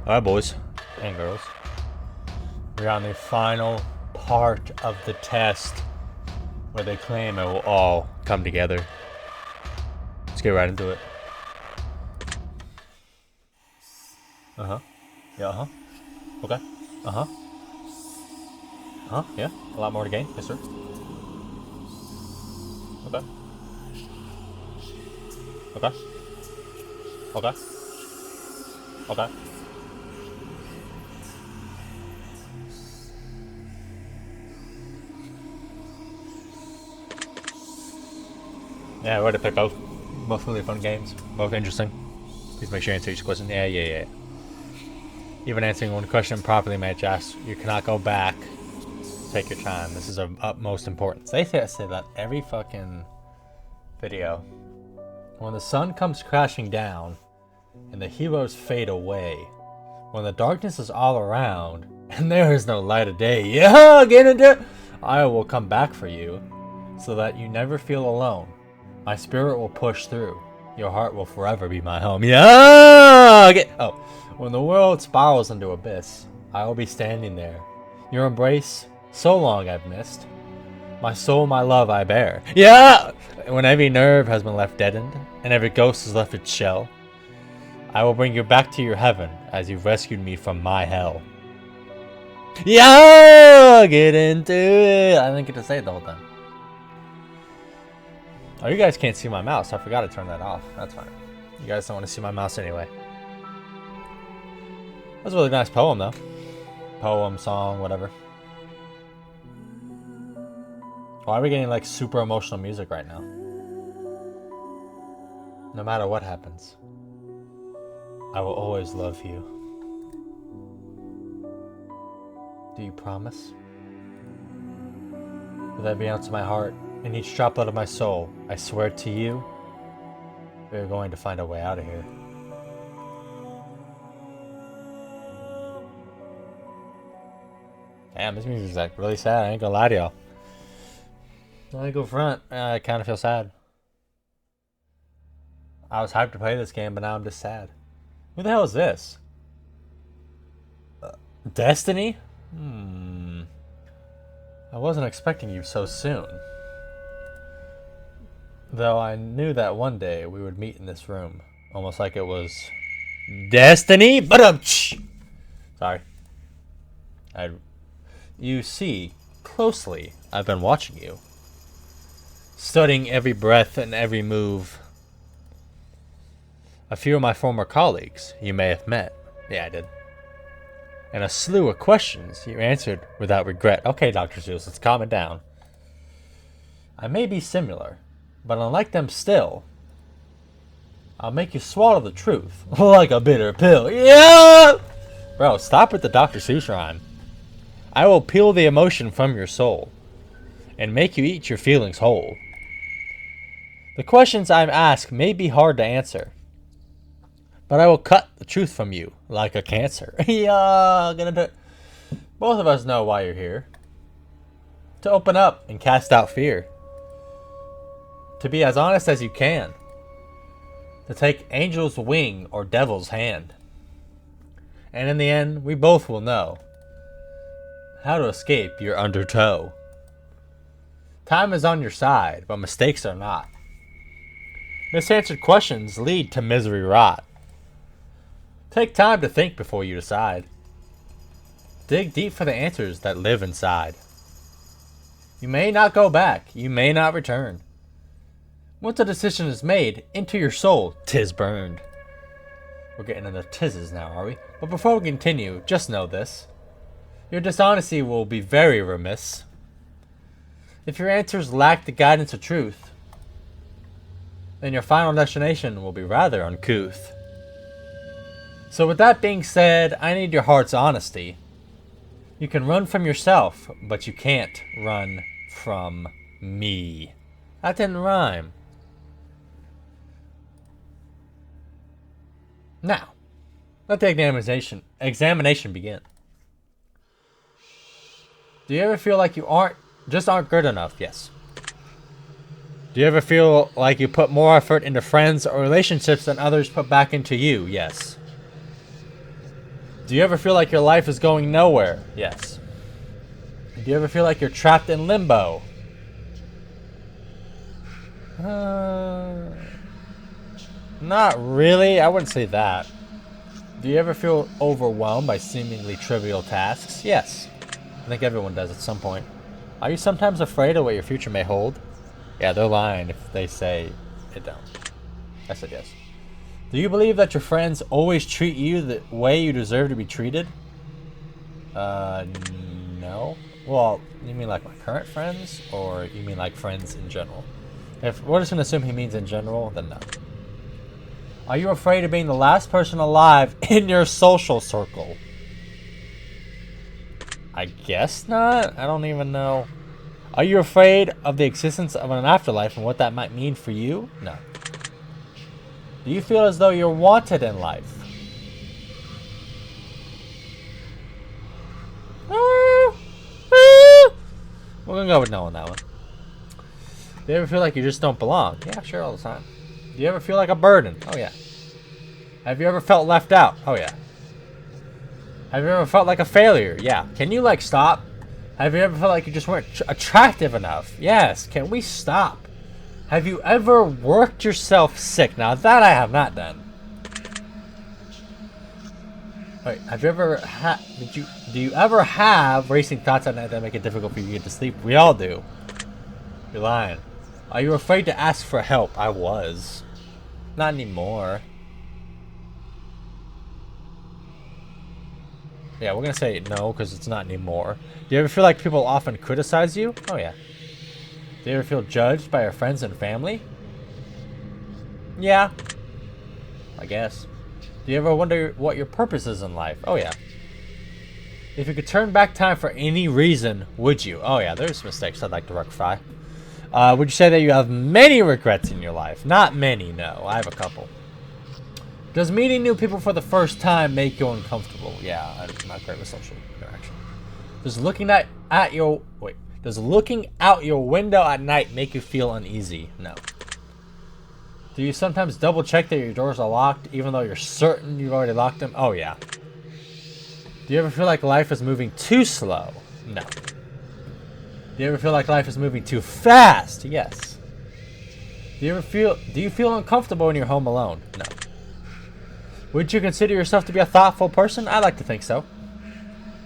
Alright, boys and girls. We're on the final part of the test where they claim it will all come together. Let's get right into it. Uh-huh. Yeah, uh-huh. Okay. Uh-huh. Uh-huh, yeah. A lot more to gain. Yes, sir. Okay. Okay. Okay. Okay. Yeah, we're to pick both. Both really fun games. Both interesting. Please make sure you answer each question. Yeah. Even answering one question properly, match ask. You cannot go back. Take your time. This is of utmost importance. They say that every fucking video. When the sun comes crashing down and the heroes fade away, when the darkness is all around and there is no light of day, yeah, get into it. I will come back for you so that you never feel alone. My spirit will push through. Your heart will forever be my home. Yeah. When the world spirals into abyss, I will be standing there. Your embrace, so long I've missed. My soul, my love I bear. Yeah. When every nerve has been left deadened and every ghost has left its shell, I will bring you back to your heaven as you've rescued me from my hell. Yeah. Get into it. I didn't get to say it the whole time. Oh, you guys can't see my mouse. I forgot to turn that off. That's fine. You guys don't want to see my mouse anyway. That's a really nice poem, though. Poem, song, whatever. Why are we getting, like, super emotional music right now? No matter what happens, I will always love you. Do you promise? With every ounce of my heart, in each droplet of my soul, I swear to you, we are going to find a way out of here. Damn, this music's like really sad. I ain't gonna lie to y'all. I ain't go front. I kind of feel sad. I was hyped to play this game, but now I'm just sad. Who the hell is this? Destiny? I wasn't expecting you so soon. Though I knew that one day we would meet in this room. Almost like it was destiny. But sorry. You see, closely, I've been watching you. Studying every breath and every move. A few of my former colleagues you may have met. Yeah, I did. And a slew of questions you answered without regret. Okay, Dr. Seuss, let's calm it down. I may be similar, but unlike them still, I'll make you swallow the truth like a bitter pill. Yeah! Bro, stop with the Dr. Seuss rhyme. I will peel the emotion from your soul and make you eat your feelings whole. The questions I'm asked may be hard to answer, but I will cut the truth from you like a cancer. Yeah, both of us know why you're here. To open up and cast out fear. To be as honest as you can. To take angel's wing or devil's hand. And in the end, we both will know how to escape your undertow. Time is on your side, but mistakes are not. Misanswered questions lead to misery rot. Take time to think before you decide. Dig deep for the answers that live inside. You may not go back, you may not return. Once a decision is made, into your soul, 'tis burned. We're getting into tizzes now, are we? But before we continue, just know this. Your dishonesty will be very remiss. If your answers lack the guidance of truth, then your final destination will be rather uncouth. So with that being said, I need your heart's honesty. You can run from yourself, but you can't run from me. That didn't rhyme. Now, let the examination begin. Do you ever feel like you aren't good enough? Yes. Do you ever feel like you put more effort into friends or relationships than others put back into you? Yes. Do you ever feel like your life is going nowhere? Yes. Do you ever feel like you're trapped in limbo? Not really. I wouldn't say that. Do you ever feel overwhelmed by seemingly trivial tasks? Yes. I think everyone does at some point. Are you sometimes afraid of what your future may hold? Yeah, they're lying if they say it don't. I said yes. Do you believe that your friends always treat you the way you deserve to be treated? No. Well, you mean like my current friends, or you mean like friends in general? If we're just gonna assume he means in general, then no. Are you afraid of being the last person alive in your social circle? I guess not. I don't even know. Are you afraid of the existence of an afterlife and what that might mean for you? No. Do you feel as though you're wanted in life? We're gonna go with no on that one. Do you ever feel like you just don't belong? Yeah, sure, all the time. Do you ever feel like a burden? Oh, yeah. Have you ever felt left out? Oh, yeah. Have you ever felt like a failure? Yeah. Can you, like, stop? Have you ever felt like you just weren't attractive enough? Yes. Can we stop? Have you ever worked yourself sick? Now, that I have not done. Wait, have you ever do you ever have racing thoughts at night that make it difficult for you to get to sleep? We all do. You're lying. Are you afraid to ask for help? I was. Not anymore. Yeah, we're gonna say no because it's not anymore. Do you ever feel like people often criticize you? Oh yeah. Do you ever feel judged by your friends and family? Yeah. I guess. Do you ever wonder what your purpose is in life? Oh yeah. If you could turn back time for any reason, would you? Oh yeah, there's mistakes I'd like to rectify. Would you say that you have many regrets in your life? Not many, no. I have a couple. Does meeting new people for the first time make you uncomfortable? Yeah, I'm not great with social interaction. Does looking out your window at night make you feel uneasy? No. Do you sometimes double check that your doors are locked even though you're certain you've already locked them? Oh yeah. Do you ever feel like life is moving too slow? No. Do you ever feel like life is moving too fast? Yes. Do you feel uncomfortable when you're home alone? No. Would you consider yourself to be a thoughtful person? I like to think so.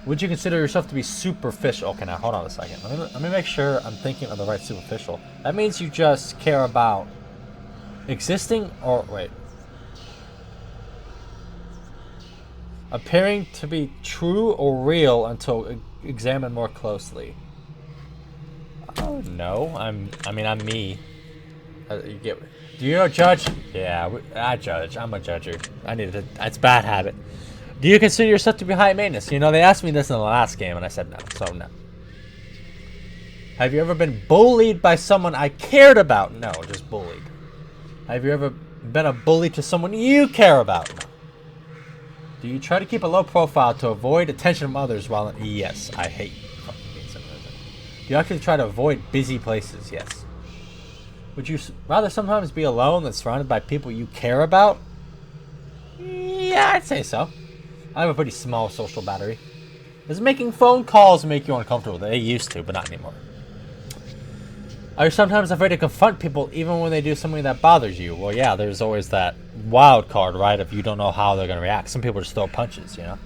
Would you consider yourself to be superficial? Okay, now hold on a second. Let me make sure I'm thinking of the right superficial. That means you just care about existing or wait. Appearing to be true or real until examined more closely. Oh no, I'm me. You get? Do you judge? Yeah, I judge. I'm a judger. It's a bad habit. Do you consider yourself to be high maintenance? You know, they asked me this in the last game, and I said no. So no. Have you ever been bullied by someone I cared about? No, just bullied. Have you ever been a bully to someone you care about? No. Do you try to keep a low profile to avoid attention from others while? Yes, I hate fucking being so present. Do you actually try to avoid busy places? Yes. Would you rather sometimes be alone than surrounded by people you care about? Yeah, I'd say so. I have a pretty small social battery. Does making phone calls make you uncomfortable? They used to, but not anymore. Are you sometimes afraid to confront people even when they do something that bothers you? Well, yeah, there's always that wild card, right? If you don't know how they're going to react. Some people just throw punches, you know?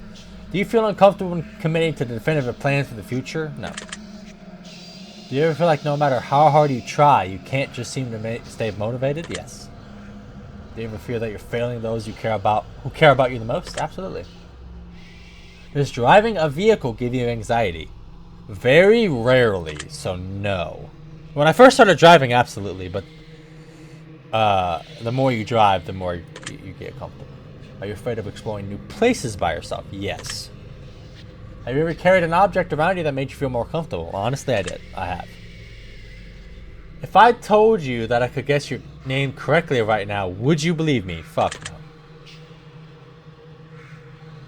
Do you feel uncomfortable when committing to definitive plans for the future? No. Do you ever feel like no matter how hard you try, you can't just seem to stay motivated? Yes. Do you ever feel that you're failing those who care about you the most? Absolutely. Does driving a vehicle give you anxiety? Very rarely, so no. When I first started driving, absolutely, but the more you drive, the more you get comfortable. Are you afraid of exploring new places by yourself? Yes. Have you ever carried an object around you that made you feel more comfortable? Honestly, I did. I have. If I told you that I could guess your name correctly right now, would you believe me? Fuck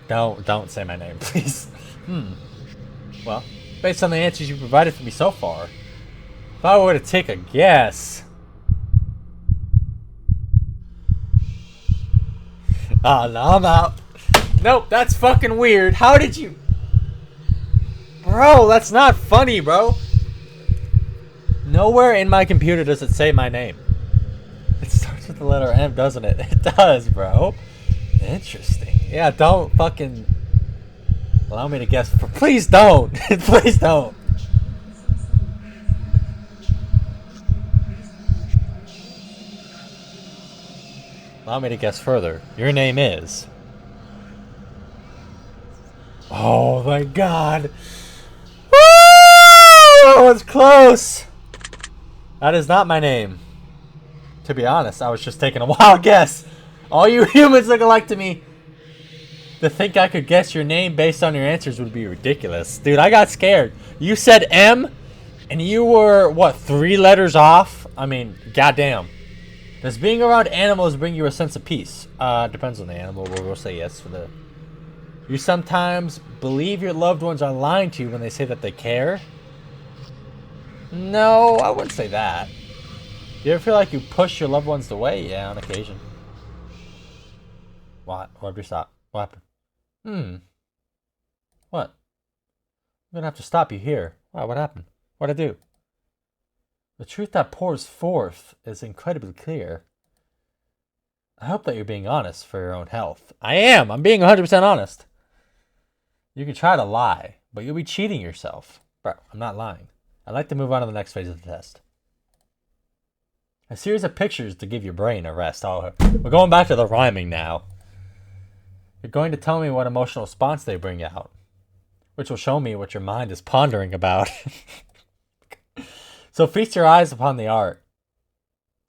no. Don't say my name, please. Well, based on the answers you provided for me so far, if I were to take a guess... Oh, no, I'm out. Nope, that's fucking weird. How did you... Bro, that's not funny, bro. Nowhere in my computer does it say my name. It starts with the letter M, doesn't it? It does, bro. Interesting. Yeah, don't fucking... Allow me to guess. Please don't. Please don't. Allow me to guess further. Your name is... Oh my god. Woo! That was close. That is not my name. To be honest, I was just taking a wild guess. All you humans look alike to me. To think I could guess your name based on your answers would be ridiculous. Dude, I got scared. You said M, and you were, what, 3 letters off? I mean, goddamn. Does being around animals bring you a sense of peace? Depends on the animal. We'll say yes for the... You sometimes believe your loved ones are lying to you when they say that they care? No, I wouldn't say that. You ever feel like you push your loved ones away? Yeah, on occasion. What? Why'd we stop? What happened? What? I'm gonna have to stop you here. Wow, what happened? What'd I do? The truth that pours forth is incredibly clear. I hope that you're being honest for your own health. I am! I'm being 100% honest. You can try to lie, but you'll be cheating yourself. Bro, I'm not lying. I'd like to move on to the next phase of the test. A series of pictures to give your brain a rest. Oh, we're going back to the rhyming now. You're going to tell me what emotional response they bring out, which will show me what your mind is pondering about. So feast your eyes upon the art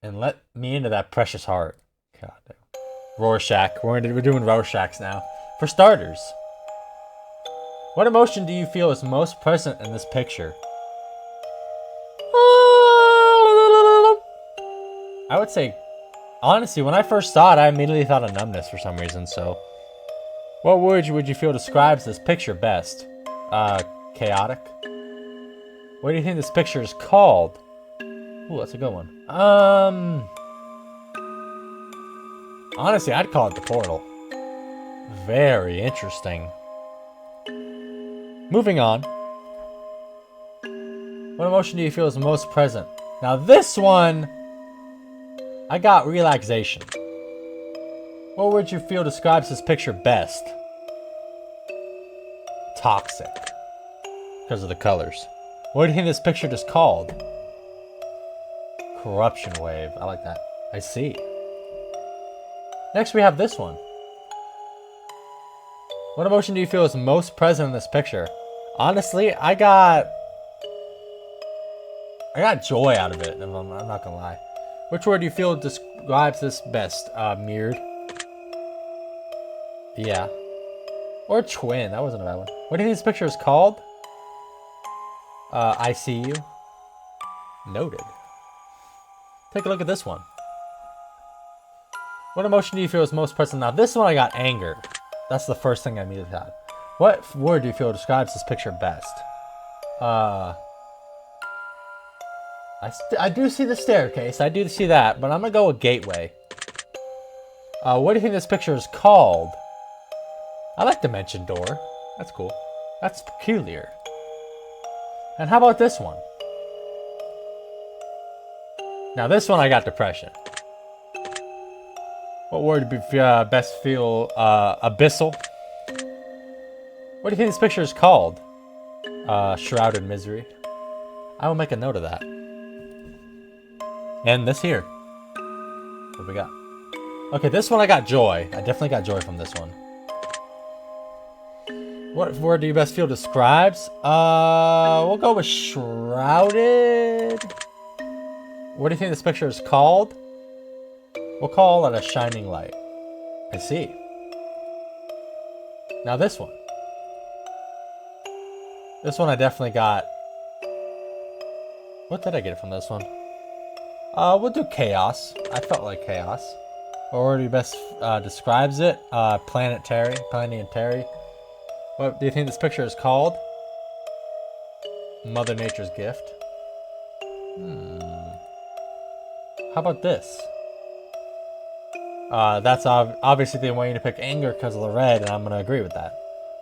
and let me into that precious heart. God damn. Rorschach. We're doing Rorschachs now. For starters, what emotion do you feel is most present in this picture? I would say, honestly, when I first saw it, I immediately thought of numbness for some reason, so. What word would you feel describes this picture best? Chaotic? What do you think this picture is called? Ooh, that's a good one. Honestly, I'd call it the portal. Very interesting. Moving on. What emotion do you feel is most present? Now this one, I got relaxation. What would you feel describes this picture best? Toxic. Because of the colors. What do you think this picture is called? Corruption wave. I like that. I see. Next we have this one. What emotion do you feel is most present in this picture? Honestly, I got joy out of it. I'm not gonna lie. Which word do you feel describes this best? Mirrored. Yeah. Or twin. That wasn't a bad one. What do you think this picture is called? I see you. Noted. Take a look at this one. What emotion do you feel is most present? Now this one I got anger. That's the first thing I immediately had. What word do you feel describes this picture best? I do see the staircase. I do see that, but I'm gonna go with gateway. What do you think this picture is called? I like dimension door. That's cool. That's peculiar. And how about this one? Now this one I got depression. What word would best feel abyssal? What do you think this picture is called? Shrouded misery. I will make a note of that. And this here. What do we got? Okay, this one I got joy. I definitely got joy from this one. What word do you best feel describes? We'll go with shrouded. What do you think this picture is called? We'll call it a shining light. I see. Now this one. This one I definitely got. What did I get from this one? We'll do chaos. I felt like chaos. What word do you best describes it? Planetary. Planetary. What do you think this picture is called? Mother Nature's gift. How about this? That's obviously they want you to pick anger because of the red, and I'm going to agree with that.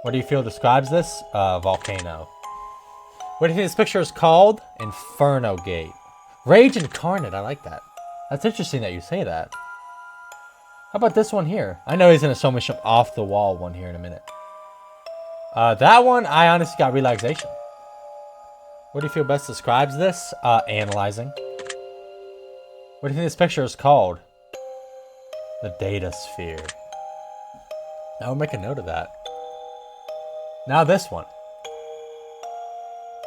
What do you feel describes this? Volcano. What do you think this picture is called? Inferno Gate. Rage Incarnate, I like that. That's interesting that you say that. How about this one here? I know he's going to show me some off-the-wall one here in a minute. That one, I honestly got relaxation. What do you feel best describes this? Analyzing. What do you think this picture is called? The Data Sphere. I'll make a note of that. Now this one.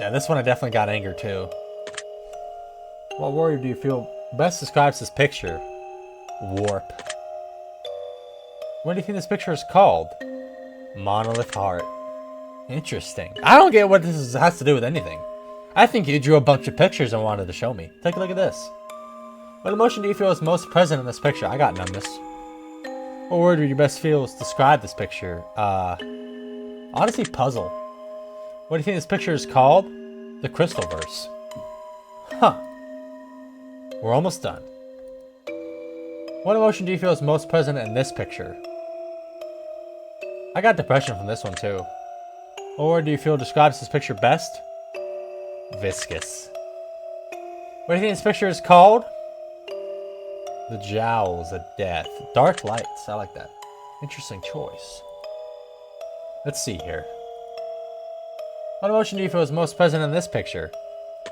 Yeah, this one I definitely got anger too. What word do you feel best describes this picture? Warp. What do you think this picture is called? Monolith Heart. Interesting. I don't get what this has to do with anything. I think you drew a bunch of pictures and wanted to show me. Take a look at this. What emotion do you feel is most present in this picture? I got numbness. What word would you best feel is describe this picture? Honestly, puzzle. What do you think this picture is called? The Crystalverse. Huh. We're almost done. What emotion do you feel is most present in this picture? I got depression from this one too. What word do you feel describes this picture best? Viscous. What do you think this picture is called? The Jowls of Death. Dark lights. I like that. Interesting choice. Let's see here. What emotion do you feel is most present in this picture?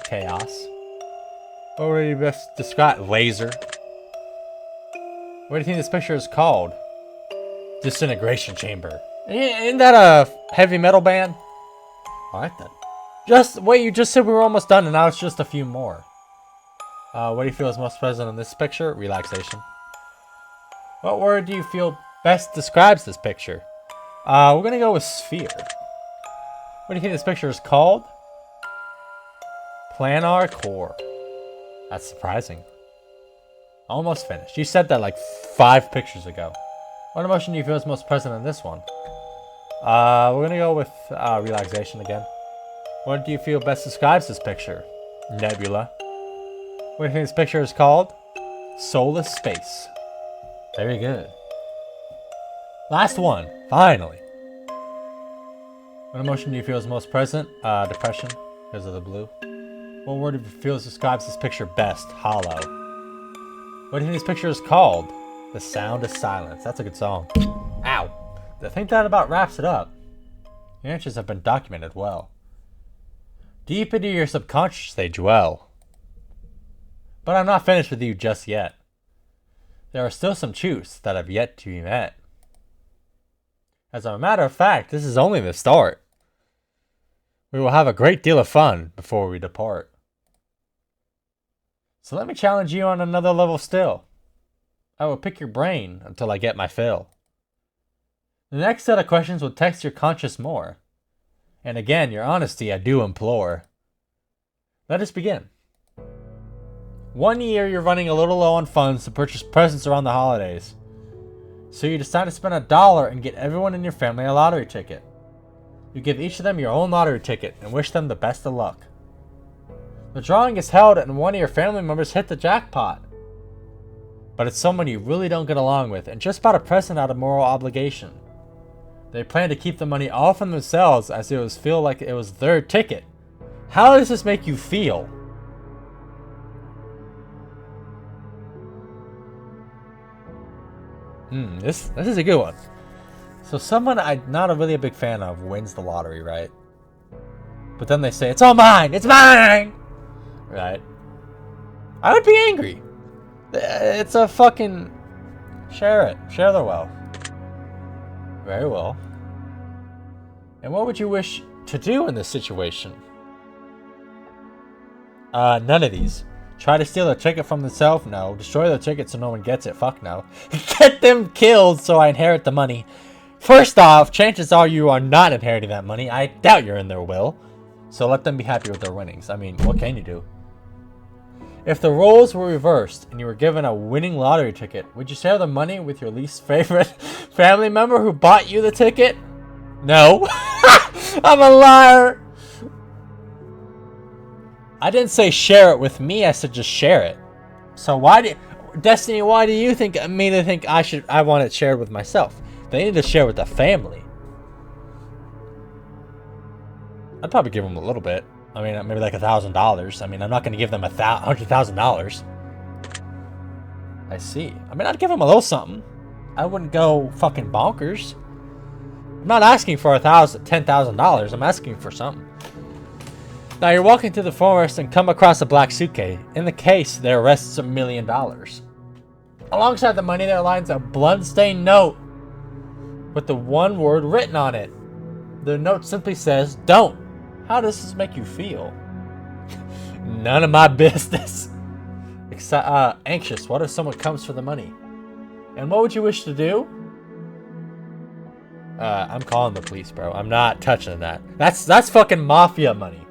Chaos. What would you best describe? Laser. What do you think this picture is called? Disintegration Chamber. Isn't that a heavy metal band? Alright then. Wait, you just said we were almost done and now it's just a few more. What do you feel is most present in this picture? Relaxation. What word do you feel best describes this picture? We're gonna go with sphere. What do you think this picture is called? Planar core. That's surprising. Almost finished. You said that like 5 pictures ago. What emotion do you feel is most present in this one? We're gonna go with relaxation again. What do you feel best describes this picture? Nebula. What do you think this picture is called? Soulless space. Very good. Last one, finally. What emotion do you feel is most present? Depression, because of the blue. What word do you feel describes this picture best? Hollow. What do you think this picture is called? The Sound of Silence. That's a good song. Ow. I think that about wraps it up. Your answers have been documented well. Deep into your subconscious they dwell. But I'm not finished with you just yet. There are still some truths that have yet to be met. As a matter of fact, this is only the start. We will have a great deal of fun before we depart. So let me challenge you on another level still. I will pick your brain until I get my fill. The next set of questions will test your conscience more. And again, your honesty I do implore. Let us begin. 1 year you're running a little low on funds to purchase presents around the holidays. So you decide to spend $1 and get everyone in your family a lottery ticket. You give each of them your own lottery ticket and wish them the best of luck. The drawing is held and one of your family members hit the jackpot. But it's someone you really don't get along with and just bought a present out of moral obligation. They plan to keep the money all from themselves as it was feel like it was their ticket. How does this make you feel? This is a good one. So someone I'm not really a big fan of wins the lottery, right? But then they say, it's all mine! It's mine! Right? I would be angry. It's a fucking... Share it. Share the wealth. Very well. And what would you wish to do in this situation? None of these. Try to steal a ticket from themselves? No. Destroy the ticket so no one gets it? Fuck no. Get them killed so I inherit the money. First off, chances are you are not inheriting that money. I doubt you're in their will. So let them be happy with their winnings. I mean, what can you do? If the roles were reversed and you were given a winning lottery ticket, would you share the money with your least favorite family member who bought you the ticket? No. I'm a liar. I didn't say share it with me, I said just share it. So why Destiny, why do you think I want it shared with myself? They need to share with the family. I'd probably give them a little bit. I mean, maybe like $1,000. I mean, I'm not going to give them $100,000. I see. I mean, I'd give them a little something. I wouldn't go fucking bonkers. I'm not asking for $10,000. I'm asking for something. Now, you're walking through the forest and come across a black suitcase. In the case, there rests $1 million. Alongside the money, there lines a blood-stained note with the one word written on it. The note simply says, "Don't." How does this make you feel? None of my business. Anxious. What if someone comes for the money? And what would you wish to do? I'm calling the police, bro. I'm not touching that. That's fucking mafia money.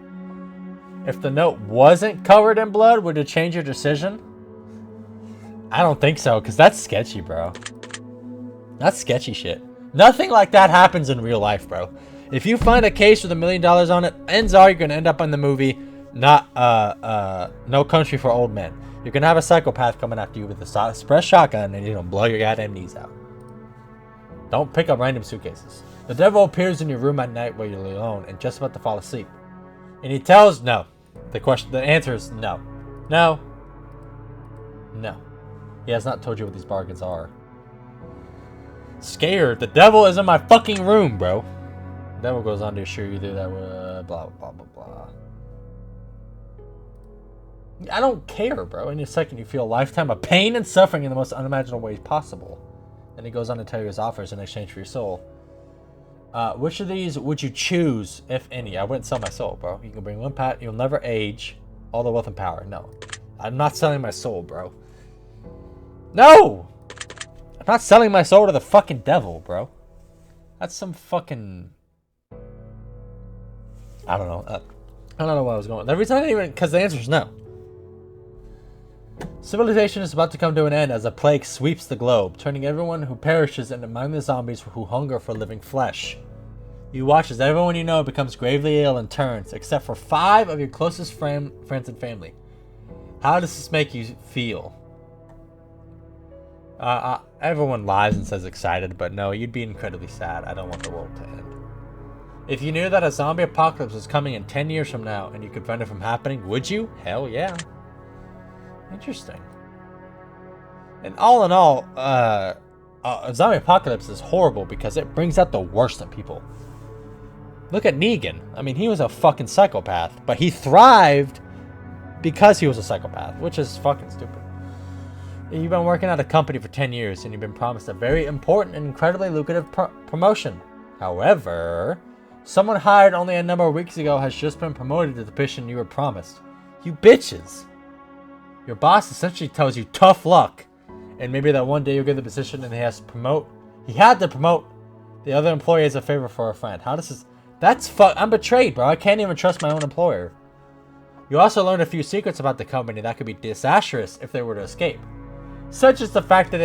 If the note wasn't covered in blood, would it change your decision? I don't think so, because that's sketchy, bro. That's sketchy shit. Nothing like that happens in real life, bro. If you find a case with $1 million on it, ends are you're gonna end up in the movie, not No Country for Old Men. You're gonna have a psychopath coming after you with a express shotgun, and you're gonna blow your goddamn knees out. Don't pick up random suitcases. The devil appears in your room at night while you're alone and just about to fall asleep, and he tells no. The answer is no, no, no. He has not told you what these bargains are. Scared. The devil is in my fucking room, bro. The devil goes on to assure you that blah blah blah blah. I don't care, bro. In a second, you feel a lifetime of pain and suffering in the most unimaginable ways possible. Then he goes on to tell you his offers in exchange for your soul. Which of these would you choose, if any? I wouldn't sell my soul, bro. You can bring one pat. You'll never age. All the wealth and power. No. I'm not selling my soul, bro. No! I'm not selling my soul to the fucking devil, bro. That's some fucking... I don't know. I don't know where I was going. The reason I didn't even... Because the answer is no. Civilization is about to come to an end as a plague sweeps the globe, turning everyone who perishes into mindless zombies who hunger for living flesh. You watch as everyone you know becomes gravely ill and turns, except for 5 of your closest friends and family. How does this make you feel? Everyone lies and says excited, but no, you'd be incredibly sad. I don't want the world to end. If you knew that a zombie apocalypse was coming in 10 years from now and you could prevent it from happening, would you? Hell yeah. Interesting. And all in all, a zombie apocalypse is horrible because it brings out the worst in people. Look at Negan. I mean, he was a fucking psychopath, but he thrived because he was a psychopath, which is fucking stupid. You've been working at a company for 10 years and you've been promised a very important and incredibly lucrative promotion. However, someone hired only a number of weeks ago has just been promoted to the position you were promised. You bitches. Your boss essentially tells you tough luck, and maybe that one day you'll get the position and he had to promote the other employee as a favor for a friend. How does this... I'm betrayed, bro. I can't even trust my own employer. You also learned a few secrets about the company that could be disastrous if they were to escape. Such as the fact that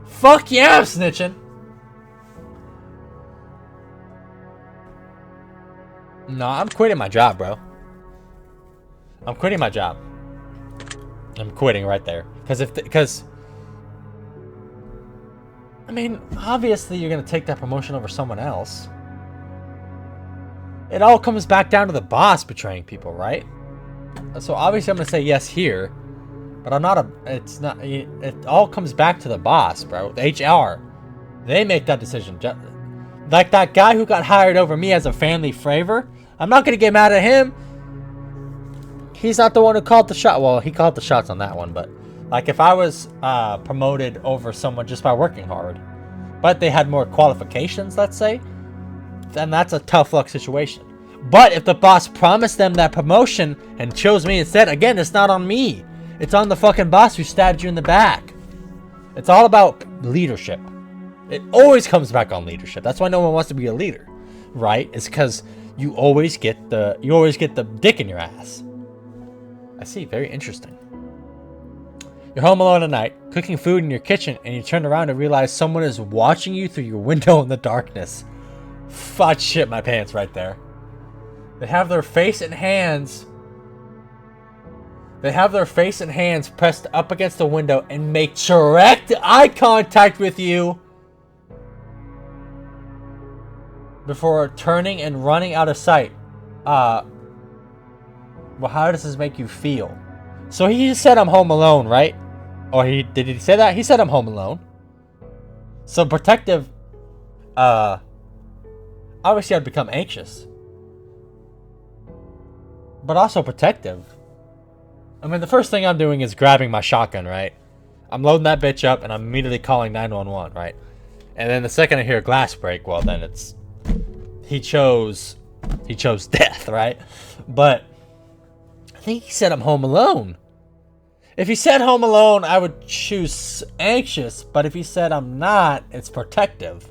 Fuck yeah, I'm snitching! No, I'm quitting my job, bro. I'm quitting my job. I'm quitting right there. Because I mean, obviously you're going to take that promotion over someone else. It all comes back down to the boss betraying people, right? So obviously I'm going to say yes here. But it all comes back to the boss, bro. The HR. They make that decision. Like that guy who got hired over me as a family favor. I'm not going to get mad at him. He's not the one who called the shot. Well, he called the shots on that one, but like if I was promoted over someone just by working hard, but they had more qualifications, let's say, then that's a tough luck situation. But if the boss promised them that promotion and chose me instead, again, it's not on me. It's on the fucking boss who stabbed you in the back. It's all about leadership. It always comes back on leadership. That's why no one wants to be a leader, right? It's because you always get the dick in your ass. I see. Very interesting. You're home alone at night, cooking food in your kitchen, and you turn around and realize someone is watching you through your window in the darkness. Fuck, shit my pants right there. They have their face and hands They have their face and hands pressed up against the window and make direct eye contact with you before turning and running out of sight. Well, how does this make you feel? So he just said I'm home alone, right? Or did he say that? He said I'm home alone. So protective, obviously I'd become anxious. But also protective. I mean, the first thing I'm doing is grabbing my shotgun, right? I'm loading that bitch up and I'm immediately calling 911, right? And then the second I hear a glass break, well then it's... He chose death, right? But I think he said I'm home alone. If he said home alone, I would choose anxious, but if he said I'm not, it's protective.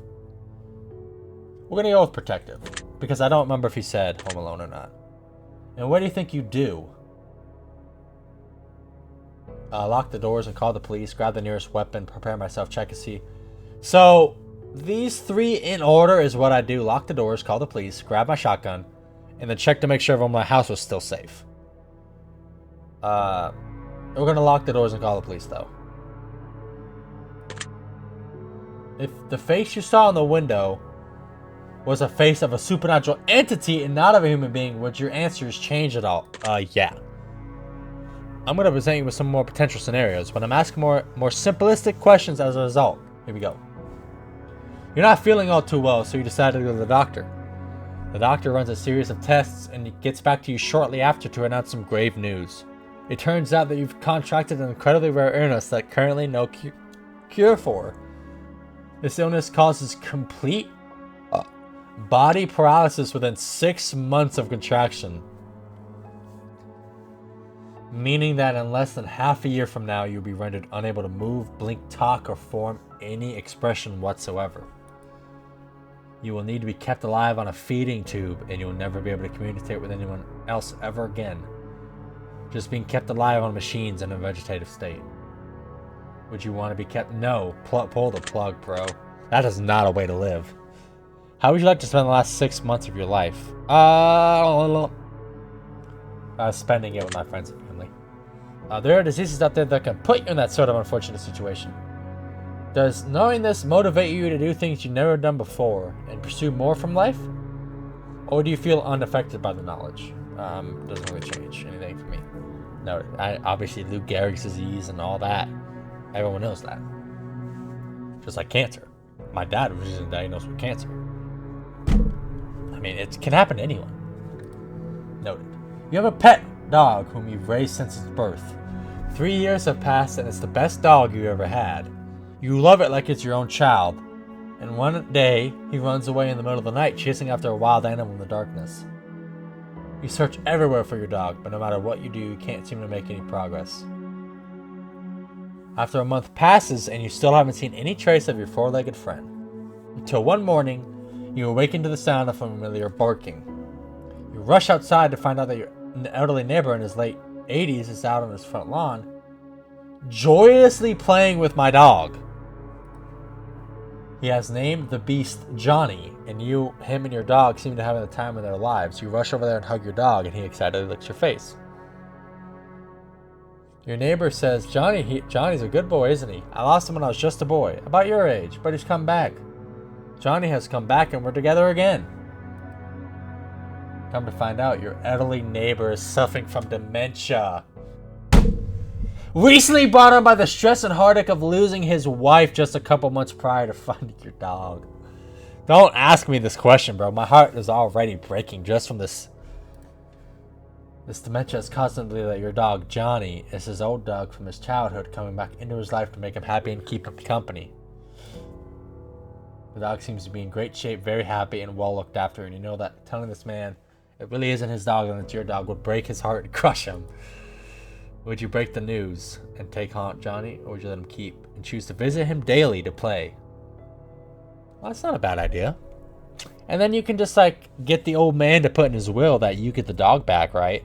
We're gonna go with protective, because I don't remember if he said home alone or not. And what do you think you do? Lock the doors and call the police, grab the nearest weapon, prepare myself, check and see. So, these three in order is what I do. Lock the doors, call the police, grab my shotgun, and then check to make sure everyone in my house was still safe. We're gonna lock the doors and call the police, though. If the face you saw in the window was a face of a supernatural entity and not of a human being, would your answers change at all? Yeah. I'm gonna present you with some more potential scenarios, but I'm asking more simplistic questions as a result. Here we go. You're not feeling all too well, so you decide to go to the doctor. The doctor runs a series of tests and gets back to you shortly after to announce some grave news. It turns out that you've contracted an incredibly rare illness that currently no cure for. This illness causes complete body paralysis within 6 months of contraction. Meaning that in less than half a year from now, you'll be rendered unable to move, blink, talk, or form any expression whatsoever. You will need to be kept alive on a feeding tube, and you will never be able to communicate with anyone else ever again. Just being kept alive on machines in a vegetative state. Would you want to be kept? No. Pull the plug, bro. That is not a way to live. How would you like to spend the last 6 months of your life? Spending it with my friends and family. There are diseases out there that can put you in that sort of unfortunate situation. Does knowing this motivate you to do things you've never done before and pursue more from life? Or do you feel unaffected by the knowledge? Doesn't really change anything for me. No, obviously Lou Gehrig's disease and all that. Everyone knows that. Just like cancer. My dad was just diagnosed with cancer. I mean, it can happen to anyone. Noted. You have a pet dog whom you've raised since its birth. 3 years have passed and it's the best dog you ever had. You love it like it's your own child. And one day, he runs away in the middle of the night, chasing after a wild animal in the darkness. You search everywhere for your dog, but no matter what you do, you can't seem to make any progress. After a month passes, and you still haven't seen any trace of your four-legged friend. Until one morning, you awaken to the sound of familiar barking. You rush outside to find out that your elderly neighbor in his late 80s is out on his front lawn, joyously playing with my dog. He has named the beast Johnny, and him and your dog seem to have the time of their lives. You rush over there and hug your dog, and he excitedly licks your face. Your neighbor says, Johnny's a good boy, isn't he? I lost him when I was just a boy, about your age, but he's come back. Johnny has come back, and we're together again. Come to find out, your elderly neighbor is suffering from dementia. Recently brought on by the stress and heartache of losing his wife just a couple months prior to finding your dog. Don't ask me this question, bro. My heart is already breaking just from this. This dementia is constantly that your dog, Johnny, is his old dog from his childhood coming back into his life to make him happy and keep him company. The dog seems to be in great shape, very happy, and well looked after, and you know that telling this man it really isn't his dog and it's your dog would break his heart and crush him. Would you break the news and take on Johnny, or would you let him keep and choose to visit him daily to play? Well, that's not a bad idea. And then you can just like get the old man to put in his will that you get the dog back, right?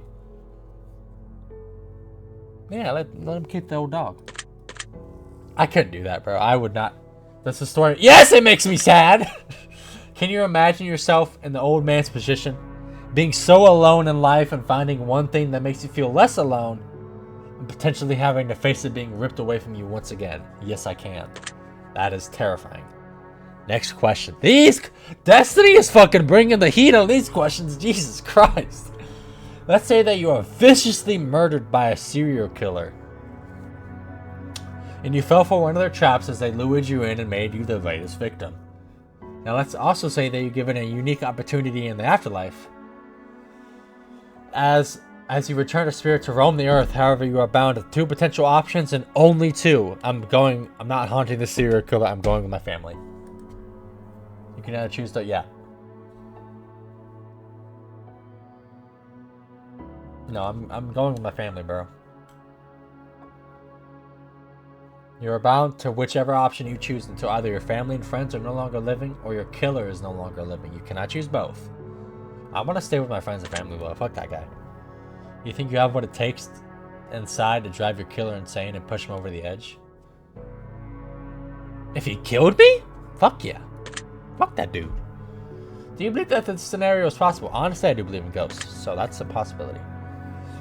Yeah, let him keep the old dog. I couldn't do that, bro. I would not. That's the story. Yes, it makes me sad. Can you imagine yourself in the old man's position? Being so alone in life and finding one thing that makes you feel less alone and potentially having to face it being ripped away from you once again? Yes, I can. That is terrifying. Next question. Destiny is fucking bringing the heat on these questions. Jesus Christ. Let's say that you are viciously murdered by a serial killer, and you fell for one of their traps as they lured you in and made you the latest victim. Now let's also say that you're given a unique opportunity in the afterlife. As you return to spirit to roam the earth, however, you are bound to 2 potential options and only 2. I'm not haunting the serial killer, I'm going with my family. You can either choose to, yeah. No, I'm going with my family, bro. You are bound to whichever option you choose until either your family and friends are no longer living or your killer is no longer living. You cannot choose both. I want to stay with my friends and family, though. Fuck that guy. You think you have what it takes inside to drive your killer insane and push him over the edge? If he killed me? Fuck yeah. Fuck that dude. Do you believe that this scenario is possible? Honestly, I do believe in ghosts, so that's a possibility.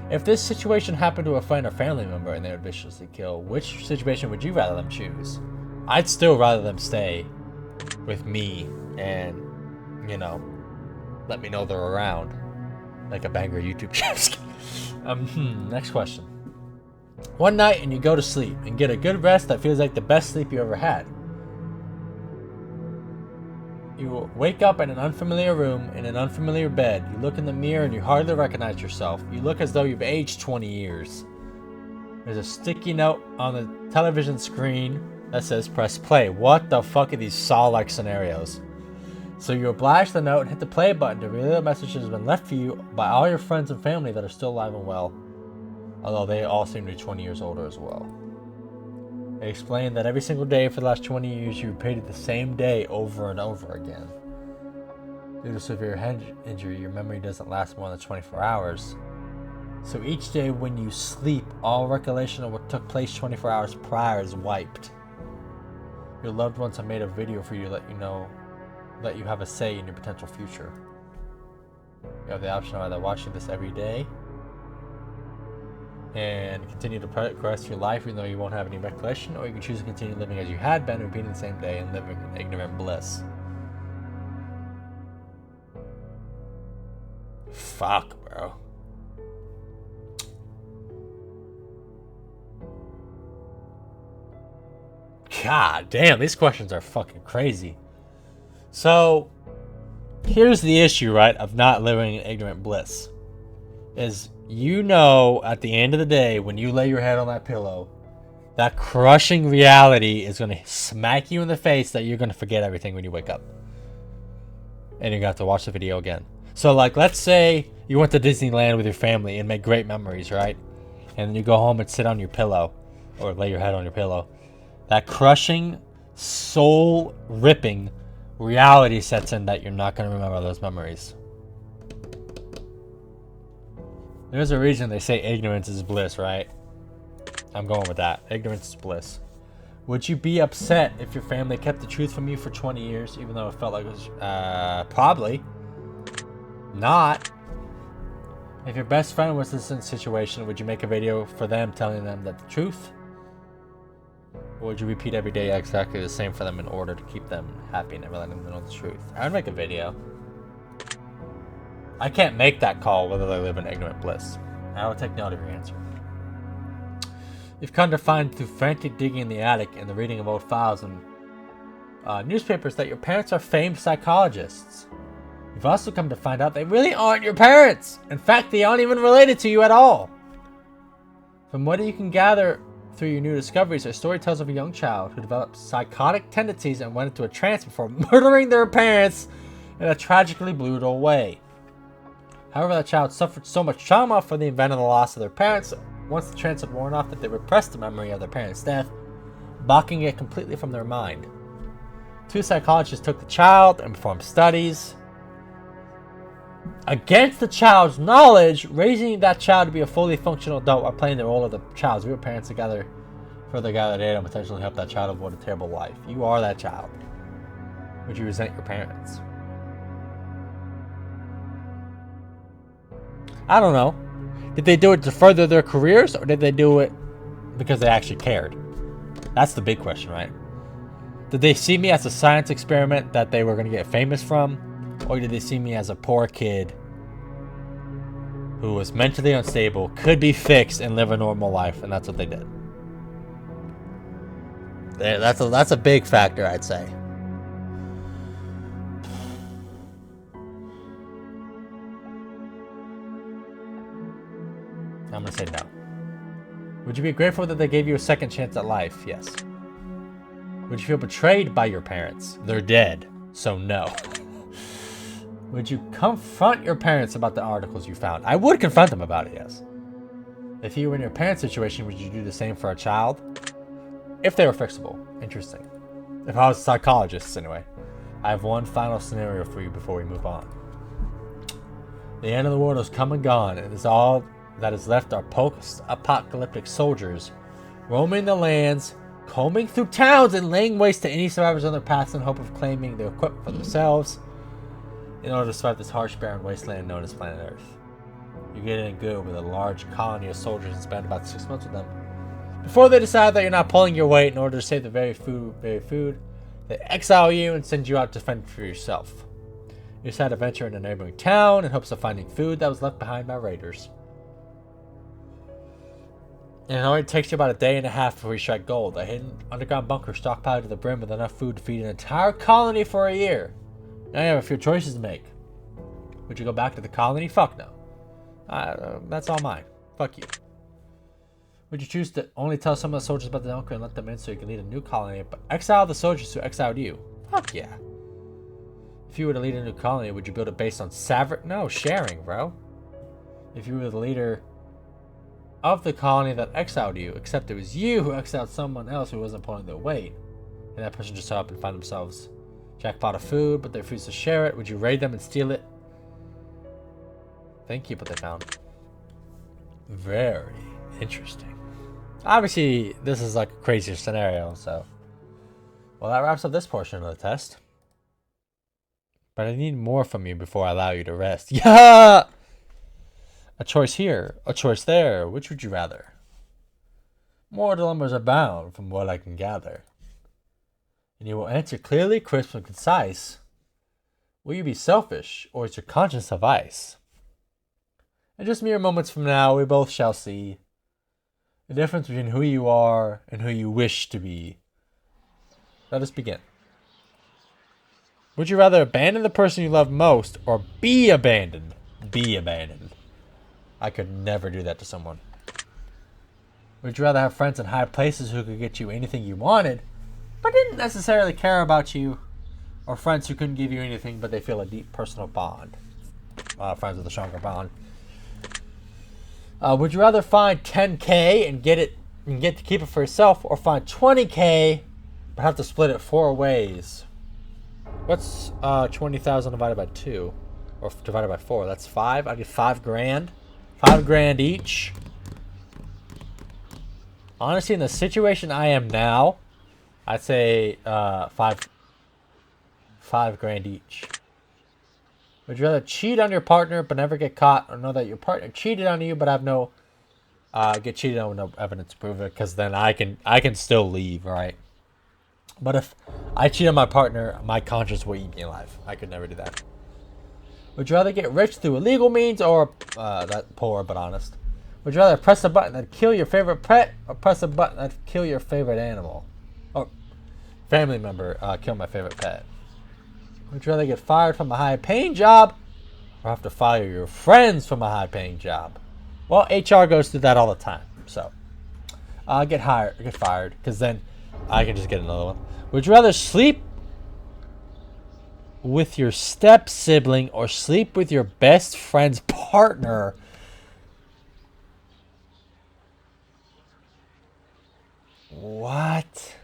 If this situation happened to a friend or family member and they would viciously kill, which situation would you rather them choose? I'd still rather them stay with me and, you know, let me know they're around. Like a banger YouTube channel. Next question. One night and you go to sleep and get a good rest that feels like the best sleep you ever had. You wake up in an unfamiliar room, in an unfamiliar bed. You look in the mirror and you hardly recognize yourself. You look as though you've aged 20 years. There's a sticky note on the television screen that says press play. What the fuck are these Saw-like scenarios? So you oblige the note and hit the play button to reveal the message has been left for you by all your friends and family that are still alive and well. Although they all seem to be 20 years older as well. They explain that every single day for the last 20 years you repeated the same day over and over again. Due to severe head injury, your memory doesn't last more than 24 hours. So each day when you sleep, all recollection of what took place 24 hours prior is wiped. Your loved ones have made a video for you to let you have a say in your potential future. You have the option of either watching this every day and continue to progress your life even though you won't have any recollection, or you can choose to continue living as you had been, repeating the same day and living in ignorant bliss. Fuck, bro. God damn, these questions are fucking crazy. So, here's the issue, right, of not living in ignorant bliss. Is, you know, at the end of the day, when you lay your head on that pillow, that crushing reality is going to smack you in the face that you're going to forget everything when you wake up. And you're going to have to watch the video again. So, like, let's say you went to Disneyland with your family and made great memories, right? And then you go home and sit on your pillow, or lay your head on your pillow. That crushing, soul-ripping reality sets in that you're not going to remember those memories. There's a reason they say ignorance is bliss, right? I'm going with that. Ignorance is bliss. Would you be upset if your family kept the truth from you for 20 years, even though it felt like it was, probably not. If your best friend was in this situation, would you make a video for them telling them that the truth? Or would you repeat every day exactly the same for them in order to keep them happy and never letting them know the truth? I would make a video. I can't make that call whether they live in ignorant bliss. I will take note of your answer. You've come to find through frantic digging in the attic and the reading of old files and newspapers that your parents are famed psychologists. You've also come to find out they really aren't your parents. In fact, they aren't even related to you at all. From what you can gather through your new discoveries, their story tells of a young child who developed psychotic tendencies and went into a trance before murdering their parents in a tragically brutal way. However, that child suffered so much trauma from the event of the loss of their parents, once the trance had worn off, that they repressed the memory of their parents' death, blocking it completely from their mind. 2 psychologists took the child and performed studies against the child's knowledge, raising that child to be a fully functional adult while playing the role of the child's real parents together further gather data and potentially help that child avoid a terrible life. You are that child. Would you resent your parents? I don't know. Did they do it to further their careers, or did they do it because they actually cared? That's the big question, right? Did they see me as a science experiment that they were going to get famous from, or did they see me as a poor kid who was mentally unstable, could be fixed, and live a normal life, and that's what they did? That's a big factor, I'd say. I'm gonna say no. Would you be grateful that they gave you a second chance at life? Yes. Would you feel betrayed by your parents? They're dead, so no. Would you confront your parents about the articles you found? I would confront them about it, yes. If you were in your parents' situation, would you do the same for a child? If they were fixable. Interesting. If I was a psychologist, anyway. I have one final scenario for you before we move on. The end of the world has come and gone, and it's all that is left are post-apocalyptic soldiers roaming the lands, combing through towns, and laying waste to any survivors on their paths in hope of claiming the equipment for themselves in order to survive this harsh, barren wasteland known as planet Earth. You get in good with a large colony of soldiers and spend about 6 months with them. Before they decide that you're not pulling your weight in order to save the very food, they exile you and send you out to fend for yourself. You decide to venture in a neighboring town in hopes of finding food that was left behind by raiders. And it only takes you about a day and a half before you strike gold. A hidden underground bunker stockpiled to the brim with enough food to feed an entire colony for a year. Now you have a few choices to make. Would you go back to the colony? Fuck no. That's all mine. Fuck you. Would you choose to only tell some of the soldiers about the bunker and let them in so you can lead a new colony, but exile the soldiers who exiled you? Fuck yeah. If you were to lead a new colony, would you build it based on No, sharing, bro. If you were the leader of the colony that exiled you, except it was you who exiled someone else who wasn't pulling their weight, and that person just saw up and find themselves jackpot of food, but they refuse to share it, would you raid them and steal it? Then keep what they found. Very interesting. Obviously, this is like a crazier scenario, so. Well, that wraps up this portion of the test. But I need more from you before I allow you to rest. Yeah! A choice here, a choice there. Which would you rather? More dilemmas abound from what I can gather. And you will answer clearly, crisp, and concise. Will you be selfish, or is your conscience of ice? In just mere moments from now, we both shall see the difference between who you are and who you wish to be. Let us begin. Would you rather abandon the person you love most, or be abandoned? Be abandoned. I could never do that to someone. Would you rather have friends in high places who could get you anything you wanted, but didn't necessarily care about you, or friends who couldn't give you anything, but they feel a deep personal bond? Friends with a stronger bond. Would you rather find 10K and get to keep it for yourself, or find 20K but have to split it 4 ways? What's 20,000 divided by 2, or divided by 4? That's 5. I get $5,000. $5,000 each. Honestly, in the situation I am now, I'd say $5,000 each. Would you rather cheat on your partner but never get caught, or know that your partner cheated on you but have no get cheated on with no evidence to prove it? Because then I can still leave, right? But if I cheat on my partner, my conscience will eat me alive. I could never do that. Would you rather get rich through illegal means, or that poor but honest? Would you rather press a button that'd kill your favorite pet, or press a button that'd kill your favorite animal? Or family member kill my favorite pet? Would you rather get fired from a high-paying job, or have to fire your friends from a high-paying job? Well, HR goes through that all the time, so I'll get fired, because then I can just get another one. Would you rather sleep with your step sibling, or sleep with your best friend's partner? What?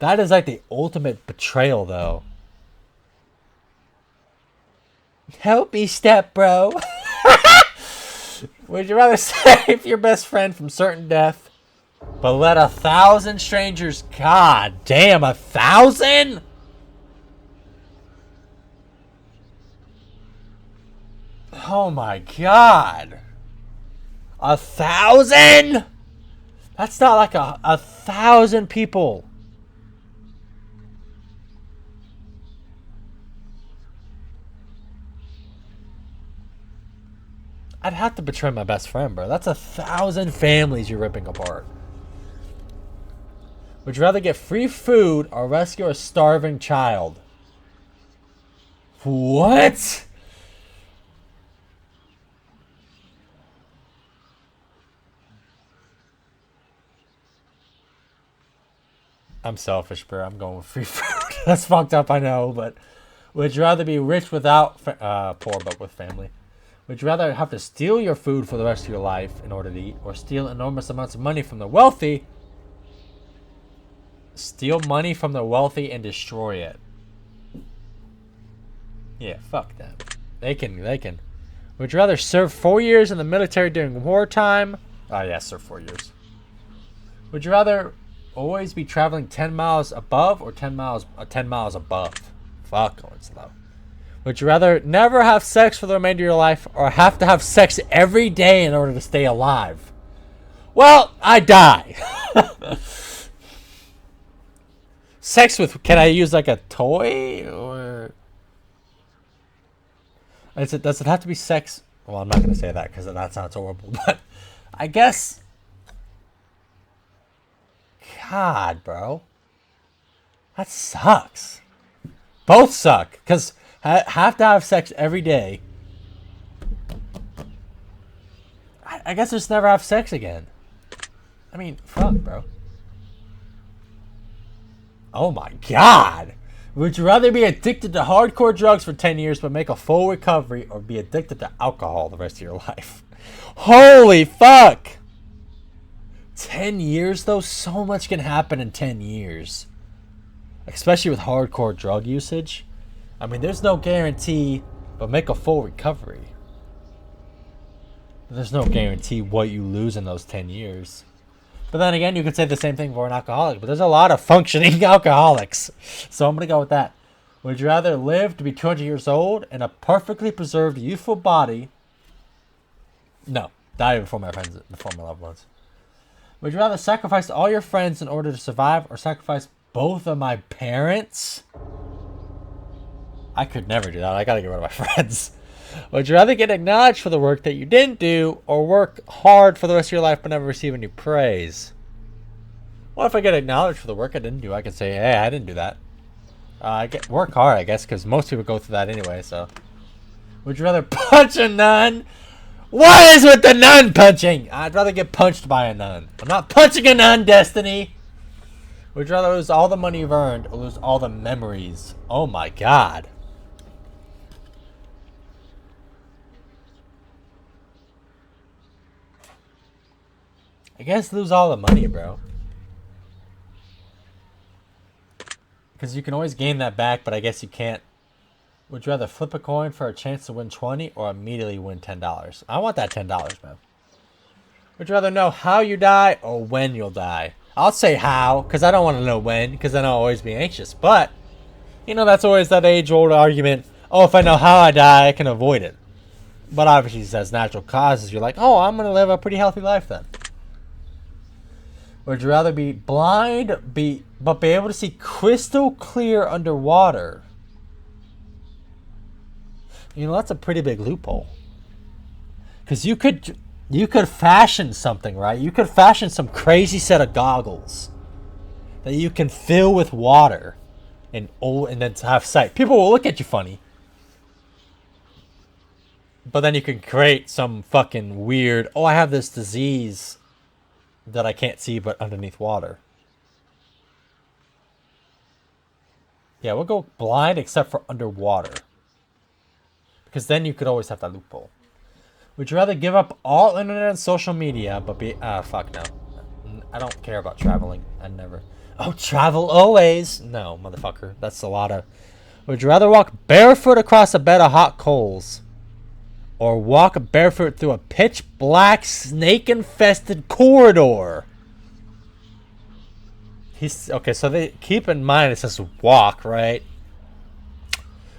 That is like the ultimate betrayal, though. Help me, step bro. Would you rather save your best friend from certain death, but let 1,000 strangers... God damn, 1,000? Oh my God. 1,000? That's not like a 1,000 people. I'd have to betray my best friend, bro. That's 1,000 families you're ripping apart. Would you rather get free food or rescue a starving child? What? I'm selfish, bro. I'm going with free food. That's fucked up, I know, but would you rather be rich without poor but with family? Would you rather have to steal your food for the rest of your life in order to eat, or steal enormous amounts of money from the wealthy? Steal money from the wealthy and destroy it. Yeah, fuck them. They can. Would you rather serve 4 years in the military during wartime? Oh yeah, serve 4 years. Would you rather always be traveling 10 miles above or 10 miles above? Fuck, going slow. Would you rather never have sex for the remainder of your life or have to have sex every day in order to stay alive? Well, I die. Sex with, can I use like a toy or does it have to be sex? Well, I'm not going to say that because that sounds horrible, but I guess. God, bro. That sucks. Both suck because have to have sex every day. I guess just never have sex again. I mean, fuck, bro. Oh my God. Would you rather be addicted to hardcore drugs for 10 years but make a full recovery, or be addicted to alcohol the rest of your life? Holy fuck. 10 years though? So much can happen in 10 years. Especially with hardcore drug usage. I mean, there's no guarantee, but make a full recovery. There's no guarantee what you lose in those 10 years. But then again, you could say the same thing for an alcoholic. But there's a lot of functioning alcoholics. So I'm going to go with that. Would you rather live to be 200 years old in a perfectly preserved, youthful body? No. Die before my friends, before my loved ones. Would you rather sacrifice all your friends in order to survive, or sacrifice both of my parents? I could never do that. I got to get rid of my friends. Would you rather get acknowledged for the work that you didn't do, or work hard for the rest of your life but never receive any praise? Well, if I get acknowledged for the work I didn't do, I can say, hey, I didn't do that. Work hard, I guess, because most people go through that anyway, so. Would you rather punch a nun? What is with the nun punching? I'd rather get punched by a nun. I'm not punching a nun, Destiny. Would you rather lose all the money you've earned or lose all the memories? Oh my God. I guess lose all the money, bro. Because you can always gain that back, but I guess you can't. Would you rather flip a coin for a chance to win 20 or immediately win $10? I want that $10, man. Would you rather know how you die or when you'll die? I'll say how, because I don't want to know when, because then I'll always be anxious. But, you know, that's always that age-old argument. Oh, if I know how I die, I can avoid it. But obviously, it says natural causes. You're like, oh, I'm going to live a pretty healthy life then. Would you rather be blind, but be able to see crystal clear underwater? You know, that's a pretty big loophole. Because you could fashion something, right? You could fashion some crazy set of goggles that you can fill with water and then have sight. People will look at you funny. But then you can create some fucking weird, oh, I have this disease that I can't see but underneath water. Yeah, we'll go blind except for underwater. Because then you could always have that loophole. Would you rather give up all internet and social media, but be... fuck no. I don't care about traveling. I never... Oh, travel always! No, motherfucker. That's a lot of... Would you rather walk barefoot across a bed of hot coals, or walk barefoot through a pitch-black, snake-infested corridor? Okay, so they keep in mind it says walk, right?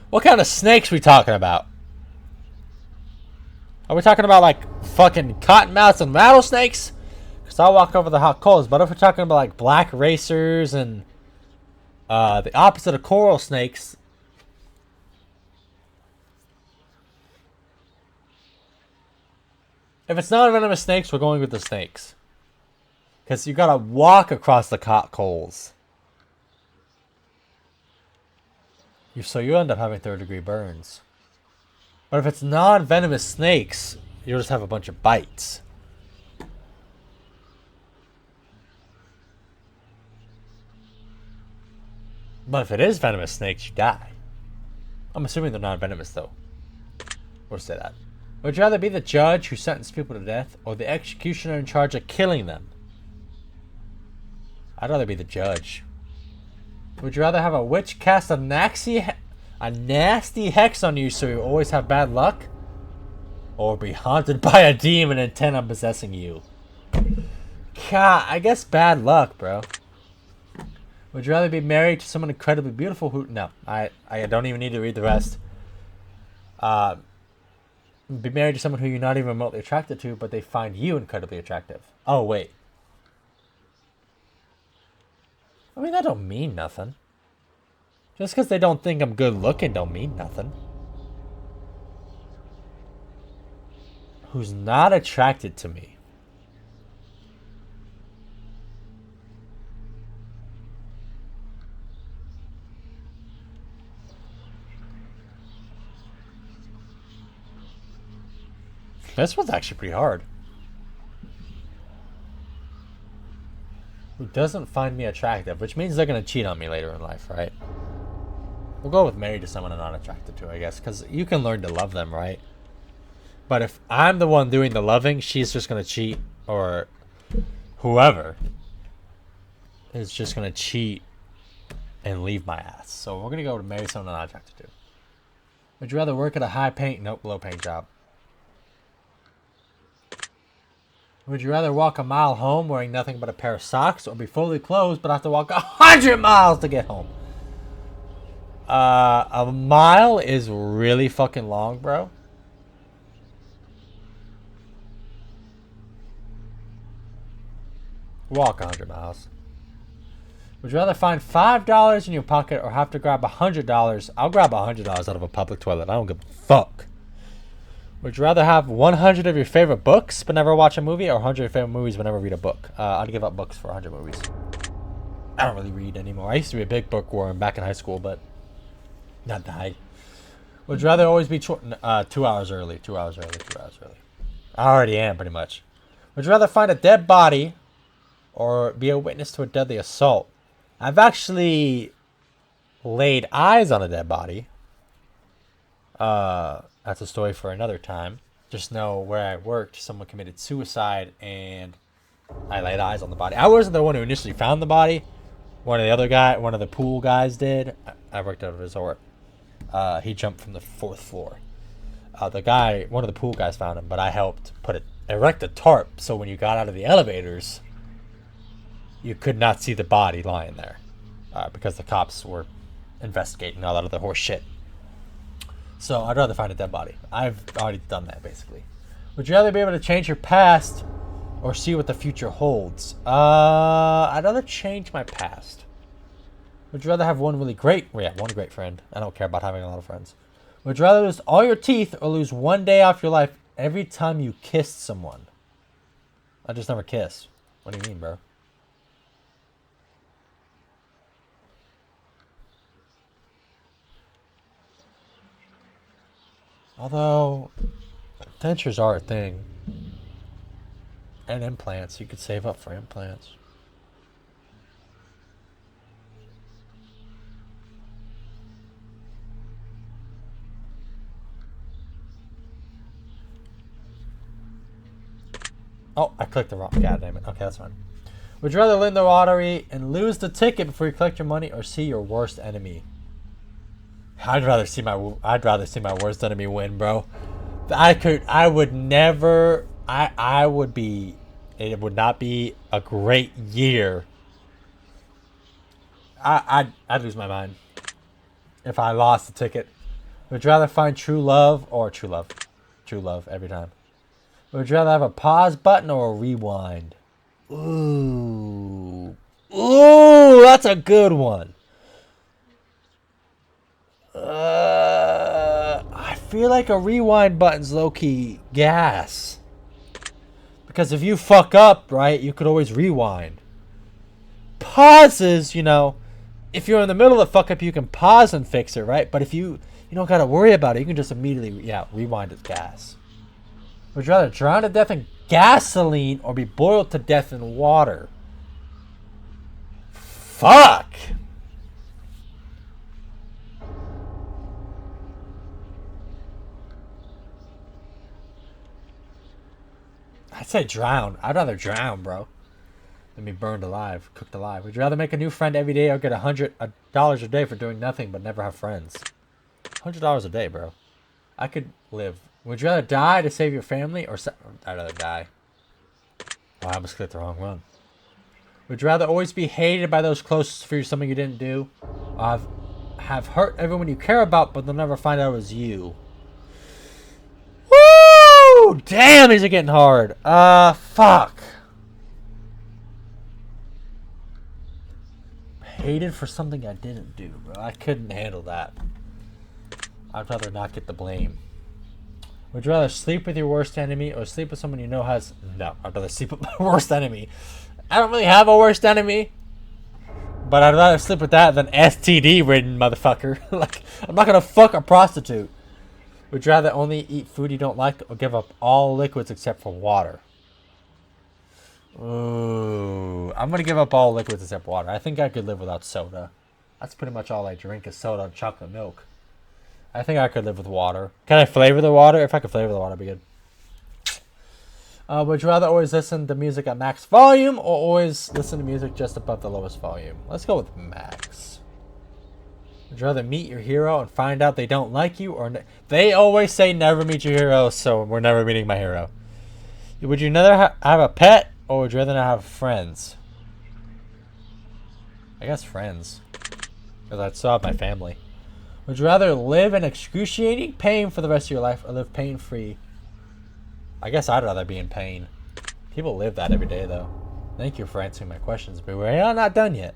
What kind of snakes we talking about? Are we talking about like fucking cottonmouths and rattlesnakes? Because I'll walk over the hot coals. But if we're talking about like black racers and the opposite of coral snakes. If it's not venomous snakes, we're going with the snakes. Because you gotta walk across the hot coals. So you end up having third-degree burns. But if it's non-venomous snakes, you'll just have a bunch of bites. But if it is venomous snakes, you die. I'm assuming they're non-venomous, though. We'll say that. Would you rather be the judge who sentenced people to death, or the executioner in charge of killing them? I'd rather be the judge. Would you rather have a witch cast a nasty hex on you so you always have bad luck? Or be haunted by a demon intent on possessing you? God, I guess bad luck, bro. Would you rather be married to someone incredibly beautiful who... No, I don't even need to read the rest. Be married to someone who you're not even remotely attracted to, but they find you incredibly attractive. Oh, wait. I mean, that don't mean nothing. Just because they don't think I'm good looking don't mean nothing. Who's not attracted to me? This one's actually pretty hard. Who doesn't find me attractive, which means they're going to cheat on me later in life, right? We'll go with married to someone I'm not attracted to, I guess, because you can learn to love them, right? But if I'm the one doing the loving, she's just going to cheat, or whoever is just going to cheat and leave my ass. So we're going to go to marry someone I'm not attracted to. Would you rather work at a high-paying, nope, low-paying job? Would you rather walk a mile home wearing nothing but a pair of socks, or be fully clothed but have to walk 100 miles to get home? A mile is really fucking long, bro. Walk 100 miles. Would you rather find $5 in your pocket or have to grab $100? I'll grab $100 out of a public toilet. I don't give a fuck. Would you rather have 100 of your favorite books but never watch a movie, or 100 of your favorite movies but never read a book? I'd give up books for 100 movies. I don't really read anymore. I used to be a big bookworm back in high school, but not die. Would you rather always be 2 hours early? 2 hours early. 2 hours early. I already am, pretty much. Would you rather find a dead body or be a witness to a deadly assault? I've actually laid eyes on a dead body. That's a story for another time. Just know where I worked, someone committed suicide and I laid eyes on the body. I wasn't the one who initially found the body. One of the pool guys did. I worked at a resort. He jumped from the 4th floor. One of the pool guys found him, but I helped erect a tarp so when you got out of the elevators, you could not see the body lying there. Because the cops were investigating all that other horse shit. So I'd rather find a dead body. I've already done that, basically. Would you rather be able to change your past or see what the future holds? I'd rather change my past. Would you rather have one great friend? I don't care about having a lot of friends. Would you rather lose all your teeth or lose one day off your life every time you kissed someone? I just never kiss. What do you mean, bro? Although, dentures are a thing. And implants. You could save up for implants. Oh, I clicked the wrong. God damn it. Okay, that's fine. Would you rather win the lottery and lose the ticket before you collect your money, or see your worst enemy? I'd rather see my worst enemy win, bro. It would not be a great year. I'd lose my mind if I lost the ticket. Would you rather find true love every time? Would you rather have a pause button or a rewind? Ooh. Ooh, that's a good one. I feel like a rewind button's low-key gas. Because if you fuck up, right, you could always rewind. Pauses, you know, if you're in the middle of the fuck up, you can pause and fix it, right? But if you don't gotta worry about it, you can just immediately, rewind its gas. Would you rather drown to death in gasoline or be boiled to death in water? Fuck! I'd say drown. I'd rather drown, bro, than be burned alive, cooked alive. Would you rather make a new friend every day or get $100 a day for doing nothing but never have friends? $100 a day, bro. I could live. Would you rather die to save your family or I'd rather die. Oh, I almost clicked the wrong one. Would you rather always be hated by those closest for something you didn't do? Or have hurt everyone you care about, but they'll never find out it was you? Woo! Damn, these are getting hard. Fuck. Hated for something I didn't do, bro. I couldn't handle that. I'd rather not get the blame. Would you rather sleep with your worst enemy or sleep with someone you know has... No, I'd rather sleep with my worst enemy. I don't really have a worst enemy. But I'd rather sleep with that than STD-ridden motherfucker. Like, I'm not gonna fuck a prostitute. Would you rather only eat food you don't like or give up all liquids except for water? Ooh, I'm gonna give up all liquids except water. I think I could live without soda. That's pretty much all I drink is soda and chocolate milk. I think I could live with water. Can I flavor the water? If I could flavor the water, it'd be good. Would you rather always listen to music at max volume or always listen to music just above the lowest volume? Let's go with max. Would you rather meet your hero and find out they don't like you or... They always say never meet your hero, so we're never meeting my hero. Would you rather have a pet or would you rather not have friends? I guess friends. Because I'd still have my family. Would you rather live in excruciating pain for the rest of your life or live pain-free? I guess I'd rather be in pain. People live that every day, though. Thank you for answering my questions, but we're not done yet.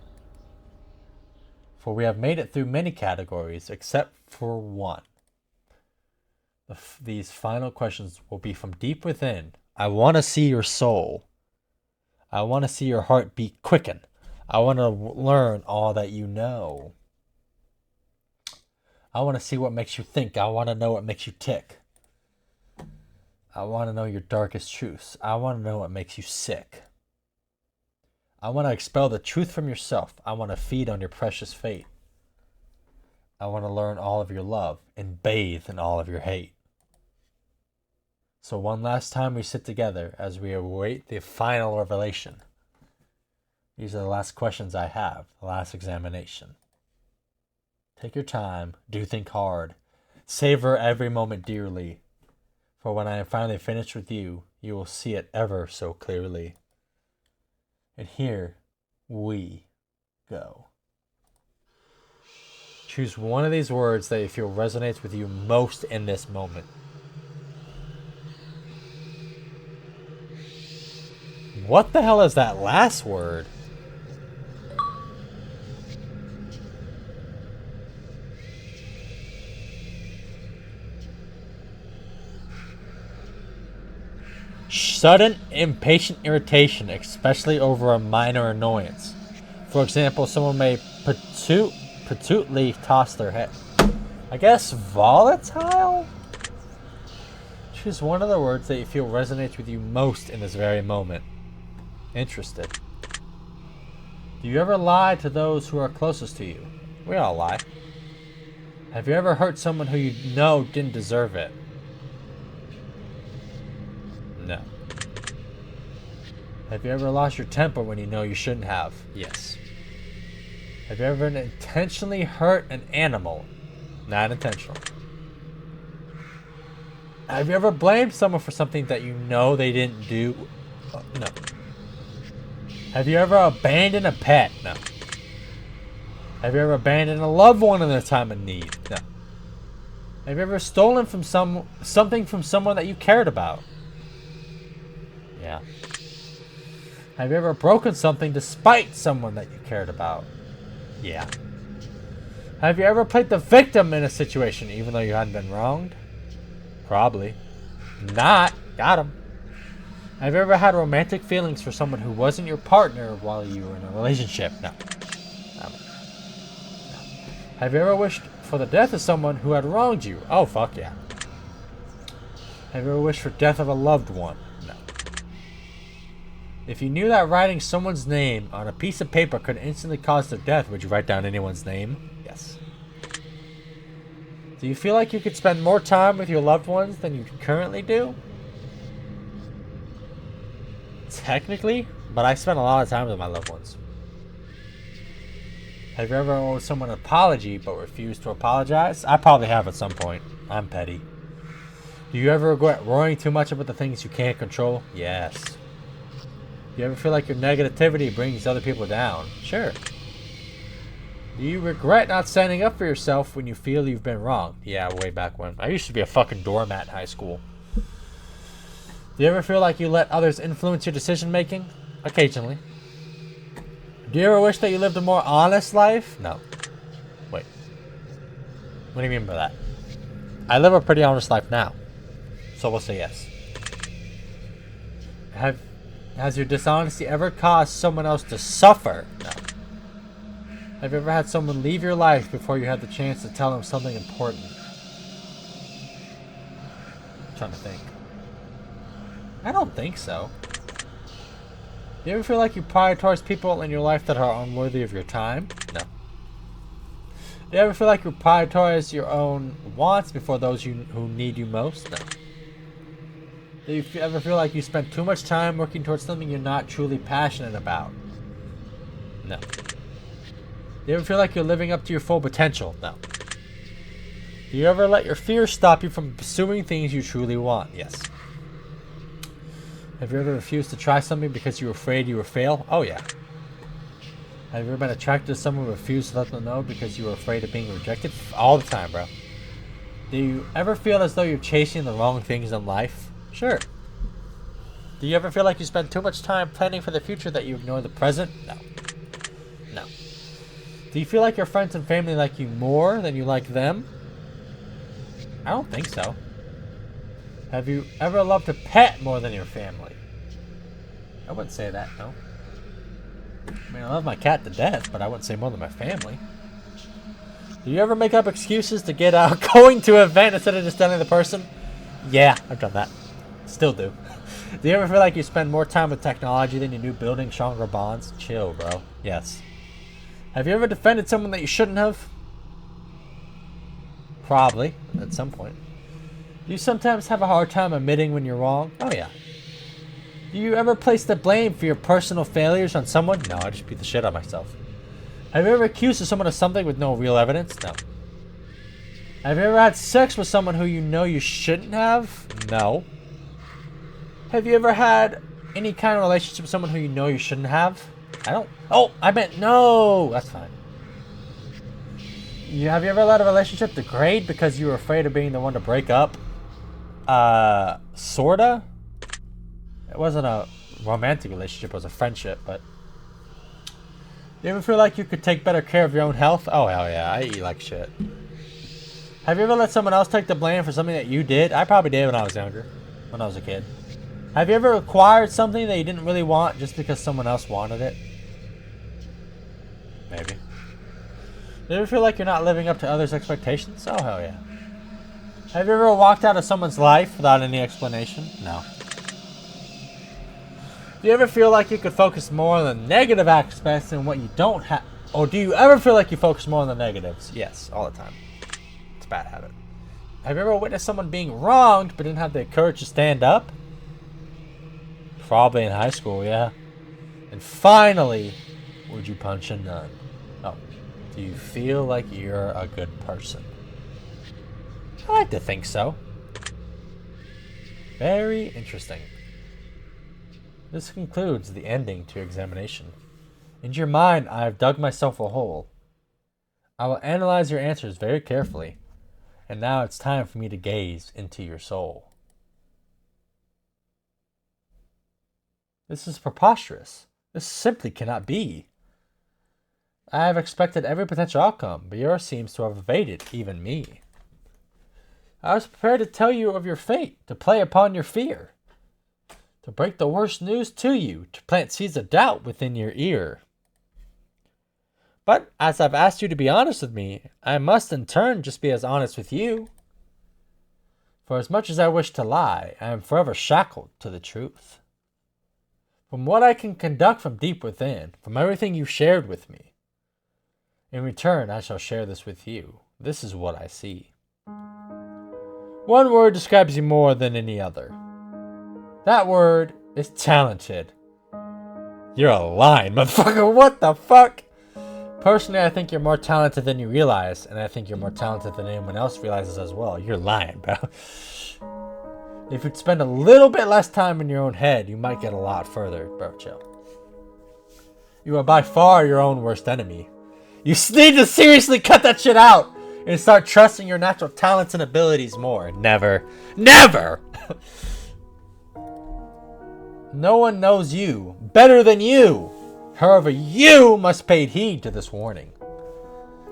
For we have made it through many categories, except for one. These final questions will be from deep within. I want to see your soul. I want to see your heartbeat quicken. I want to learn all that you know. I want to see what makes you think. I want to know what makes you tick. I want to know your darkest truths. I want to know what makes you sick. I want to expel the truth from yourself. I want to feed on your precious fate. I want to learn all of your love and bathe in all of your hate. So one last time we sit together as we await the final revelation. These are the last questions I have, the last examination. Take your time, do think hard, savor every moment dearly, for when I am finally finished with you, you will see it ever so clearly. And here we go. Choose one of these words that you feel resonates with you most in this moment. What the hell is that last word? Sudden, impatient irritation, especially over a minor annoyance. For example, someone may petulantly toss their head. I guess volatile? Choose one of the words that you feel resonates with you most in this very moment. Interested. Do you ever lie to those who are closest to you? We all lie. Have you ever hurt someone who you know didn't deserve it? No. Have you ever lost your temper when you know you shouldn't have? Yes. Have you ever intentionally hurt an animal? Not intentional. Have you ever blamed someone for something that you know they didn't do? No. Have you ever abandoned a pet? No. Have you ever abandoned a loved one in their time of need? No. Have you ever stolen from something from someone that you cared about? Yeah. Have you ever broken something despite someone that you cared about? Yeah. Have you ever played the victim in a situation even though you hadn't been wronged? Probably. Not. Got him. Have you ever had romantic feelings for someone who wasn't your partner while you were in a relationship? No. No. Have you ever wished for the death of someone who had wronged you? Oh, fuck yeah. Have you ever wished for death of a loved one? No. If you knew that writing someone's name on a piece of paper could instantly cause their death, would you write down anyone's name? Yes. Do you feel like you could spend more time with your loved ones than you currently do? Technically, but I spend a lot of time with my loved ones. Have you ever owed someone an apology but refused to apologize? I probably have at some point. I'm petty. Do you ever regret worrying too much about the things you can't control? Yes. Do you ever feel like your negativity brings other people down? Sure. Do you regret not standing up for yourself when you feel you've been wronged? Yeah, way back when. I used to be a fucking doormat in high school. Do you ever feel like you let others influence your decision making? Occasionally. Do you ever wish that you lived a more honest life? No. Wait. What do you mean by that? I live a pretty honest life now. So we'll say yes. Has your dishonesty ever caused someone else to suffer? No. Have you ever had someone leave your life before you had the chance to tell them something important? I'm trying to think. I don't think so. Do you ever feel like you prioritize people in your life that are unworthy of your time? No. Do you ever feel like you prioritize your own wants before those who need you most? No. Do you ever feel like you spend too much time working towards something you're not truly passionate about? No. Do you ever feel like you're living up to your full potential? No. Do you ever let your fears stop you from pursuing things you truly want? Yes. Have you ever refused to try something because you were afraid you would fail? Oh, yeah. Have you ever been attracted to someone who refused to let them know because you were afraid of being rejected? All the time, bro. Do you ever feel as though you're chasing the wrong things in life? Sure. Do you ever feel like you spend too much time planning for the future that you ignore the present? No. No. Do you feel like your friends and family like you more than you like them? I don't think so. Have you ever loved a pet more than your family? I wouldn't say that, no. I mean, I love my cat to death, but I wouldn't say more than my family. Do you ever make up excuses to get out going to an event instead of just telling the person? Yeah, I've done that. Still do. Do you ever feel like you spend more time with technology than you do building stronger bonds? Chill, bro. Yes. Have you ever defended someone that you shouldn't have? Probably, at some point. Do you sometimes have a hard time admitting when you're wrong? Oh, yeah. Do you ever place the blame for your personal failures on someone? No, I just beat the shit out of myself. Have you ever accused someone of something with no real evidence? No. Have you ever had sex with someone who you know you shouldn't have? No. Have you ever had any kind of relationship with someone who you know you shouldn't have? I don't. Oh, I meant no. That's fine. Have you ever let a relationship degrade because you were afraid of being the one to break up? Sorta. It wasn't a romantic relationship, it was a friendship, but... Do you ever feel like you could take better care of your own health? Oh, hell yeah, I eat like shit. Have you ever let someone else take the blame for something that you did? I probably did when I was younger, when I was a kid. Have you ever acquired something that you didn't really want just because someone else wanted it? Maybe. Do you ever feel like you're not living up to others' expectations? Oh, hell yeah. Have you ever walked out of someone's life without any explanation? No. Do you ever feel like you could focus more on the negative aspects than what you don't have? Or do you ever feel like you focus more on the negatives? Yes, all the time. It's a bad habit. Have you ever witnessed someone being wronged but didn't have the courage to stand up? Probably in high school, yeah. And finally, would you punch a nun? Oh, do you feel like you're a good person? I like to think so. Very interesting. This concludes the ending to your examination. In your mind, I have dug myself a hole. I will analyze your answers very carefully, and now it's time for me to gaze into your soul. This is preposterous. This simply cannot be. I have expected every potential outcome, but yours seems to have evaded even me. I was prepared to tell you of your fate, to play upon your fear, to break the worst news to you, to plant seeds of doubt within your ear. But as I've asked you to be honest with me, I must in turn just be as honest with you. For as much as I wish to lie, I am forever shackled to the truth. From what I can conduct from deep within, from everything you shared with me, in return I shall share this with you. This is what I see. One word describes you more than any other. That word is talented. You're a lying motherfucker. What the fuck? Personally, I think you're more talented than you realize, and I think you're more talented than anyone else realizes as well. You're lying, bro. If you'd spend a little bit less time in your own head, you might get a lot further. Bro, chill. You are by far your own worst enemy. You need to seriously cut that shit out and start trusting your natural talents and abilities more. Never. Never! No one knows you better than you. However, you must pay heed to this warning.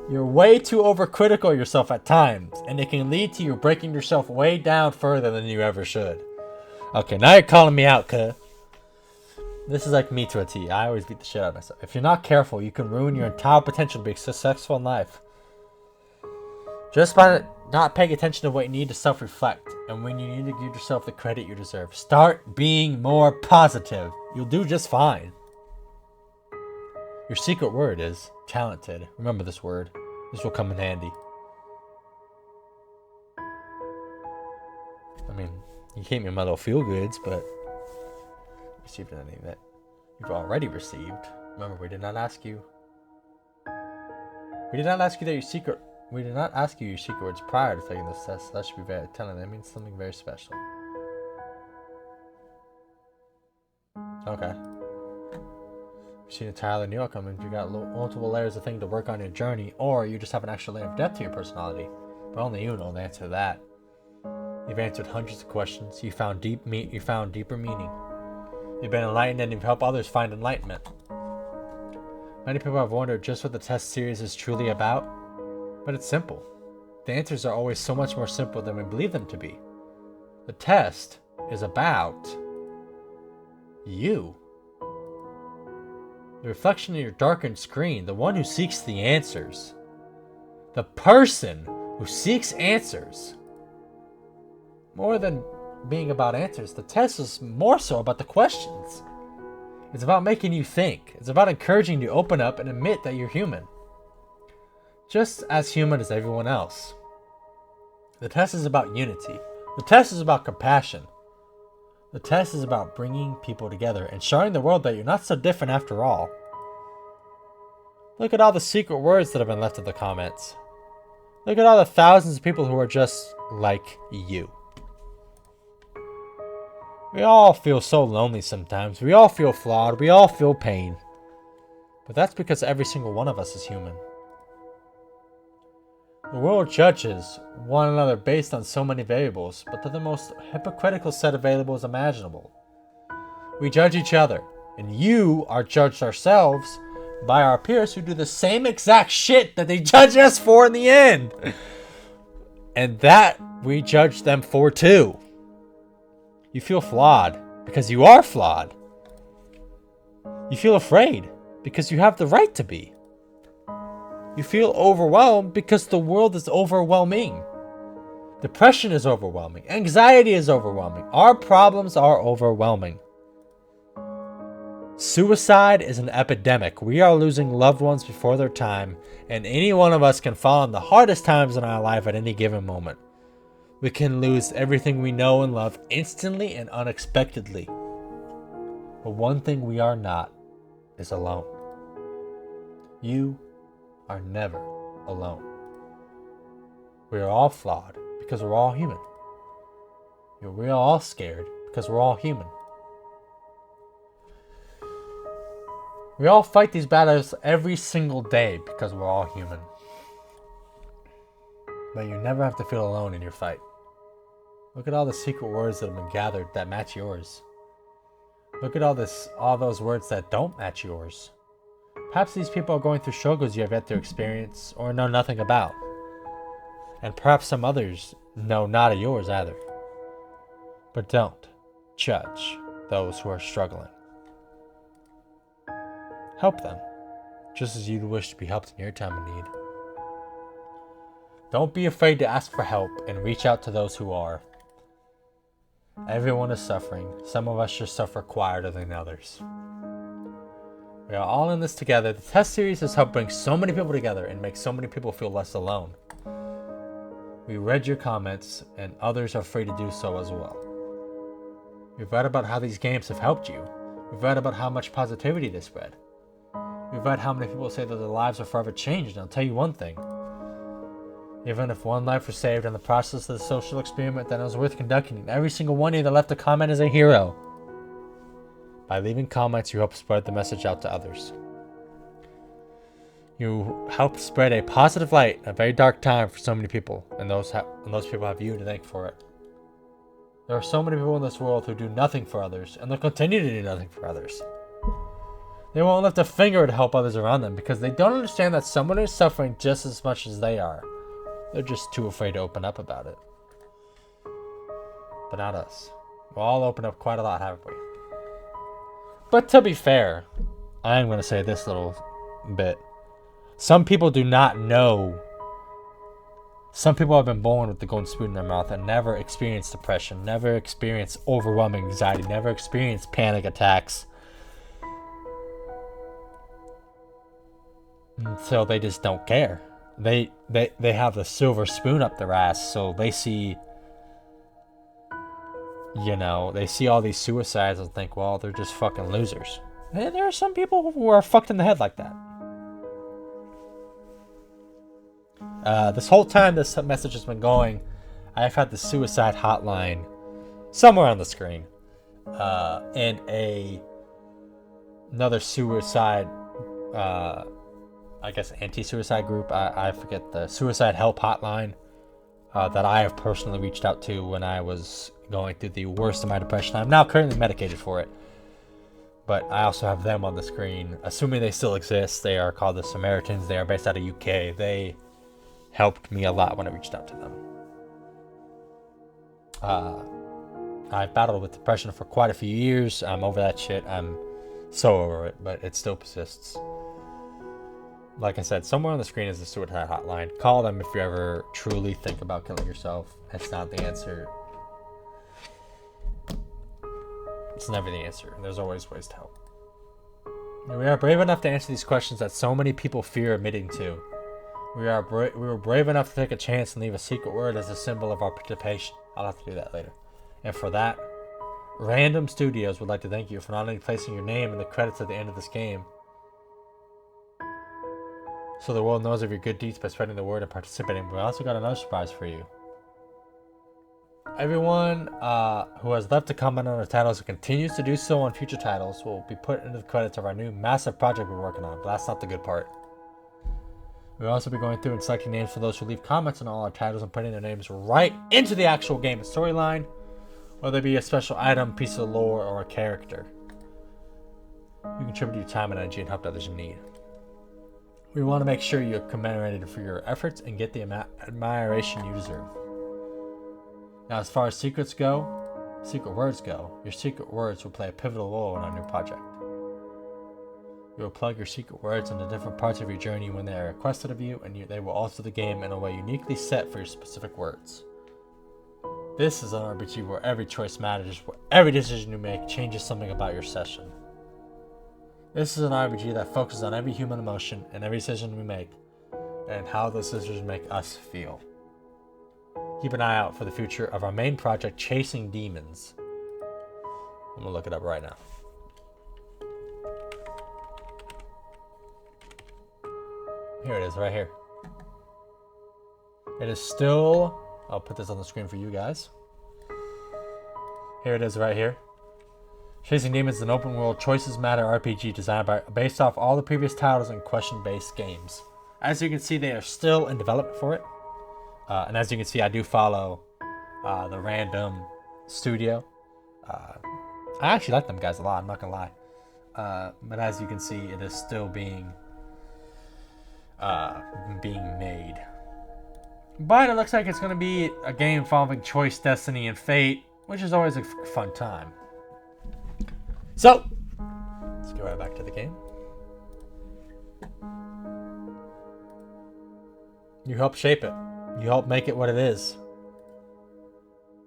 You're way too overcritical of yourself at times, and it can lead to you breaking yourself way down further than you ever should. Okay, now you're calling me out, cuh. This is like me to a T. I always beat the shit out of myself. If you're not careful, you can ruin your entire potential to be successful in life. Just by not paying attention to what you need to self-reflect, and when you need to give yourself the credit you deserve. Start being more positive. You'll do just fine. Your secret word is talented. Remember this word. This will come in handy. I mean, you gave me my little feel goods, but received anything that you've already received. Remember, we did not ask you. We did not ask you that your secret. We did not ask you your secret words prior to taking this test. So that should be very telling. That means something very special. Okay. You've seen entirely new outcome, and you got multiple layers of things to work on your journey, or you just have an extra layer of depth to your personality. But only you know the answer to that. You've answered hundreds of questions. You found deeper meaning. You've been enlightened, and you've helped others find enlightenment. Many people have wondered just what the test series is truly about, but it's simple. The answers are always so much more simple than we believe them to be. The test is about you. The reflection of your darkened screen, the one who seeks the answers. The person who seeks answers. More than being about answers, the test is more so about the questions. It's about making you think. It's about encouraging you to open up and admit that you're human. Just as human as everyone else. The test is about unity. The test is about compassion. The test is about bringing people together and showing the world that you're not so different after all. Look at all the secret words that have been left in the comments. Look at all the thousands of people who are just like you. We all feel so lonely sometimes. We all feel flawed. We all feel pain. But that's because every single one of us is human. The world judges one another based on so many variables, but they're the most hypocritical set of variables imaginable. We judge each other, and you are judged ourselves by our peers who do the same exact shit that they judge us for in the end. And that we judge them for too. You feel flawed because you are flawed. You feel afraid because you have the right to be. You feel overwhelmed because the world is overwhelming. Depression is overwhelming. Anxiety is overwhelming. Our problems are overwhelming. Suicide is an epidemic. We are losing loved ones before their time, and any one of us can fall in the hardest times in our life at any given moment. We can lose everything we know and love instantly and unexpectedly. But one thing we are not is alone. You are never alone. We are all flawed because we're all human. We are all scared because we're all human. We all fight these battles every single day because we're all human. But you never have to feel alone in your fight. Look at all the secret words that have been gathered that match yours. Look at all those words that don't match yours. Perhaps these people are going through struggles you have yet to experience or know nothing about. And perhaps some others know not of yours either. But don't judge those who are struggling. Help them, just as you'd wish to be helped in your time of need. Don't be afraid to ask for help and reach out to those who are. Everyone is suffering. Some of us just suffer quieter than others. We are all in this together. The test series has helped bring so many people together and make so many people feel less alone. We read your comments, and others are free to do so as well. We've read about how these games have helped you. We've read about how much positivity they spread. We've read how many people say that their lives are forever changed, and I'll tell you one thing. Even if one life was saved in the process of the social experiment, then it was worth conducting, and every single one of you that left a comment is a hero. By leaving comments, you help spread the message out to others. You help spread a positive light in a very dark time for so many people, and those people have you to thank for it. There are so many people in this world who do nothing for others, and they'll continue to do nothing for others. They won't lift a finger to help others around them because they don't understand that someone is suffering just as much as they are. They're just too afraid to open up about it. But not us. We'll all open up quite a lot, haven't we? But to be fair, I am going to say this little bit. Some people do not know. Some people have been born with the golden spoon in their mouth and never experienced depression, never experienced overwhelming anxiety, never experienced panic attacks. So they just don't care. They have the silver spoon up their ass, so they see, they see all these suicides and think, well, they're just fucking losers. And there are some people who are fucked in the head like that. This whole time this message has been going, I've had the suicide hotline somewhere on the screen, and another suicide, anti-suicide group. I forget the suicide help hotline that I have personally reached out to when I was going through the worst of my depression. I'm now currently medicated for it, but I also have them on the screen. Assuming they still exist, they are called the Samaritans. They are based out of UK. They helped me a lot when I reached out to them. I've battled with depression for quite a few years. I'm over that shit. I'm so over it, but it still persists. Like I said, somewhere on the screen is the suicide hotline. Call them if you ever truly think about killing yourself. It's not the answer. It's never the answer. There's always ways to help. We are brave enough to answer these questions that so many people fear admitting to. We were brave enough to take a chance and leave a secret word as a symbol of our participation. I'll have to do that later. And for that, Random Studios would like to thank you for not only placing your name in the credits at the end of this game, so the world knows of your good deeds by spreading the word and participating, but we also got another surprise for you. Everyone who has left a comment on our titles and continues to do so on future titles will be put into the credits of our new massive project we're working on, but that's not the good part. We'll also be going through and selecting names for those who leave comments on all our titles and putting their names right into the actual game and storyline, whether it be a special item, piece of lore, or a character. You contribute your time and energy and help others in need. We want to make sure you're commemorated for your efforts and get the admiration you deserve. Now, as far as secret words go, your secret words will play a pivotal role in our new project. You will plug your secret words into different parts of your journey when they are requested of you, and they will alter the game in a way uniquely set for your specific words. This is an RPG where every choice matters, where every decision you make changes something about your session. This is an RPG that focuses on every human emotion and every decision we make, and how those decisions make us feel. Keep an eye out for the future of our main project, Chasing Demons. I'm gonna look it up right now. Here it is, right here. It is still... I'll put this on the screen for you guys. Here it is right here. Chasing Demons is an open world choices matter RPG designed based off all the previous titles and question-based games. As you can see, they are still in development for it. And as you can see, I do follow the Random Studio. I actually like them guys a lot, I'm not gonna lie. But as you can see, it is still being made. But it looks like it's gonna be a game involving choice, destiny, and fate, which is always a fun time. So, let's go right back to the game. You help shape it. You help make it what it is.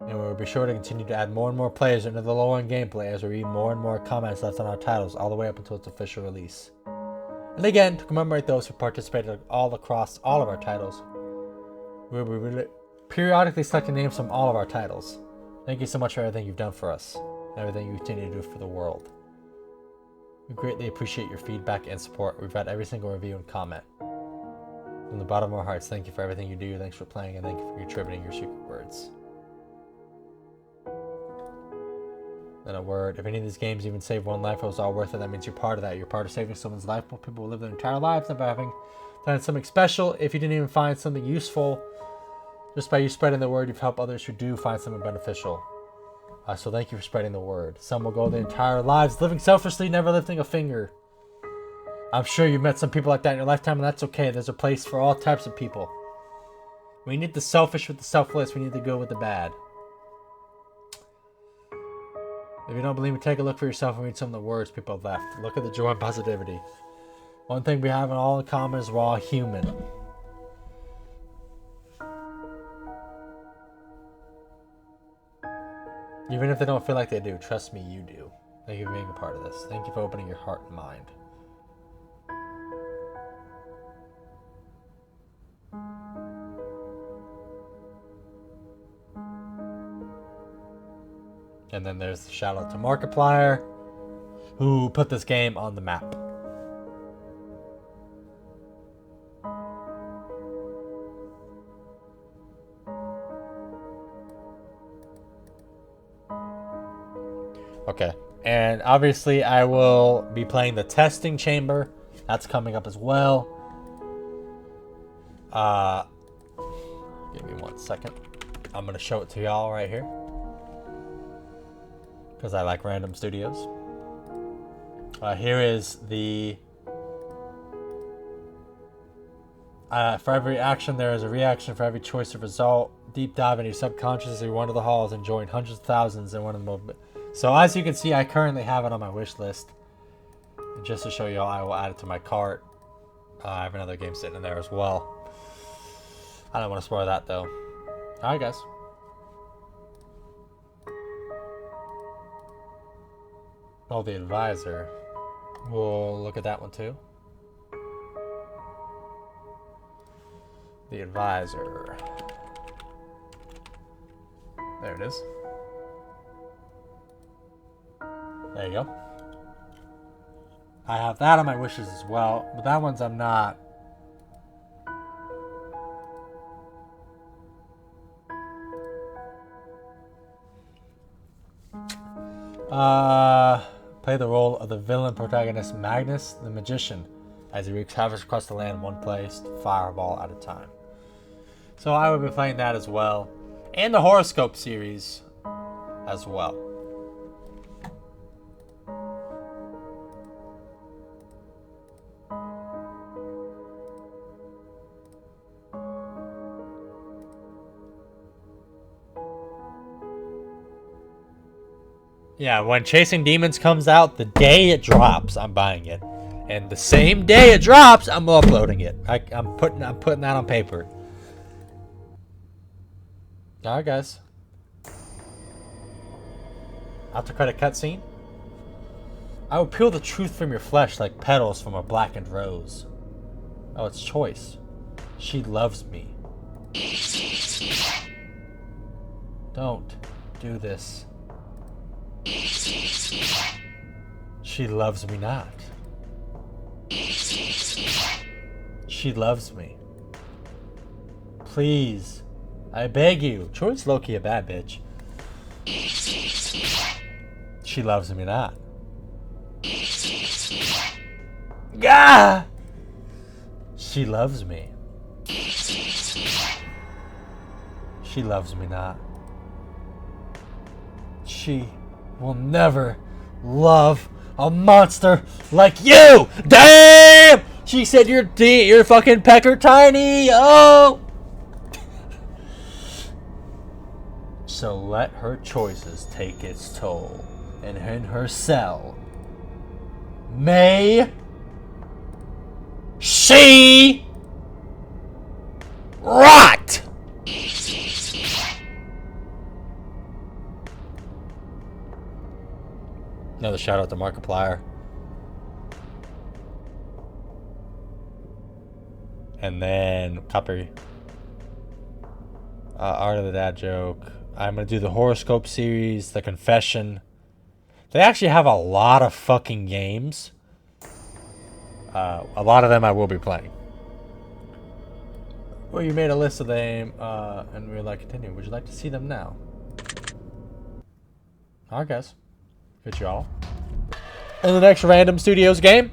And we'll be sure to continue to add more and more players into the low-end gameplay as we read more and more comments left on our titles all the way up until its official release. And again, to commemorate those who participated all across all of our titles, we'll be periodically selecting names from all of our titles. Thank you so much for everything you've done for us, and everything you continue to do for the world. We greatly appreciate your feedback and support. We've read every single review and comment. From the bottom of our hearts, thank you for everything you do, thanks for playing, and thank you for contributing your secret words. Then a word. If any of these games even save one life, it was all worth it. That means you're part of that. You're part of saving someone's life. More people will live their entire lives never having done something special. If you didn't even find something useful, just by you spreading the word, you've helped others who do find something beneficial. So thank you for spreading the word. Some will go their entire lives living selfishly, never lifting a finger. I'm sure you've met some people like that in your lifetime, and that's okay. There's a place for all types of people. We need the selfish with the selfless. We need the good with the bad. If you don't believe me, take a look for yourself and read some of the words people have left. Look at the joy and positivity. One thing we have all in common is we're all human. Even if they don't feel like they do, trust me, you do. Thank you for being a part of this. Thank you for opening your heart and mind. And then there's the shout out to Markiplier, who put this game on the map. Okay, and obviously I will be playing the testing chamber. That's coming up as well. Give me 1 second. I'm gonna show it to y'all right here, because I like random studios. Here is the... for every action, there is a reaction. For every choice of result, deep dive into your subconscious as you wander the halls and join hundreds of thousands in one of the most... So as you can see, I currently have it on my wish list. And just to show y'all, I will add it to my cart. I have another game sitting in there as well. I don't want to spoil that though. Alright guys. Oh, the advisor. We'll look at that one too. The advisor. There it is. There you go. I have that on my wishes as well, but that one's I'm not. Play the role of the villain protagonist Magnus the Magician as he wreaks havoc across the land, one placed fireball at a time. So I will be playing that as well, and the horoscope series as well. Yeah, when Chasing Demons comes out, the day it drops, I'm buying it, and the same day it drops, I'm uploading it. I'm putting that on paper. All right, guys. After credit cutscene. I will peel the truth from your flesh like petals from a blackened rose. Oh, it's choice. She loves me. Don't do this. She loves me not. She loves me. Please, I beg you. Choice low-key a bad bitch. She loves me not. Gah! She loves me. She loves me not. She will never love a monster like you. Damn! She said you're fucking pecker tiny. Oh! So let her choices take its toll. And in her cell, may she rot! Another shout out to Markiplier. And then copy. Art of the Dad Joke. I'm gonna do the horoscope series, the confession. They actually have a lot of fucking games. A lot of them I will be playing. Well, you made a list of them, and we would like to continue. Would you like to see them now? I guess. Fit you all. In the next Random Studios game.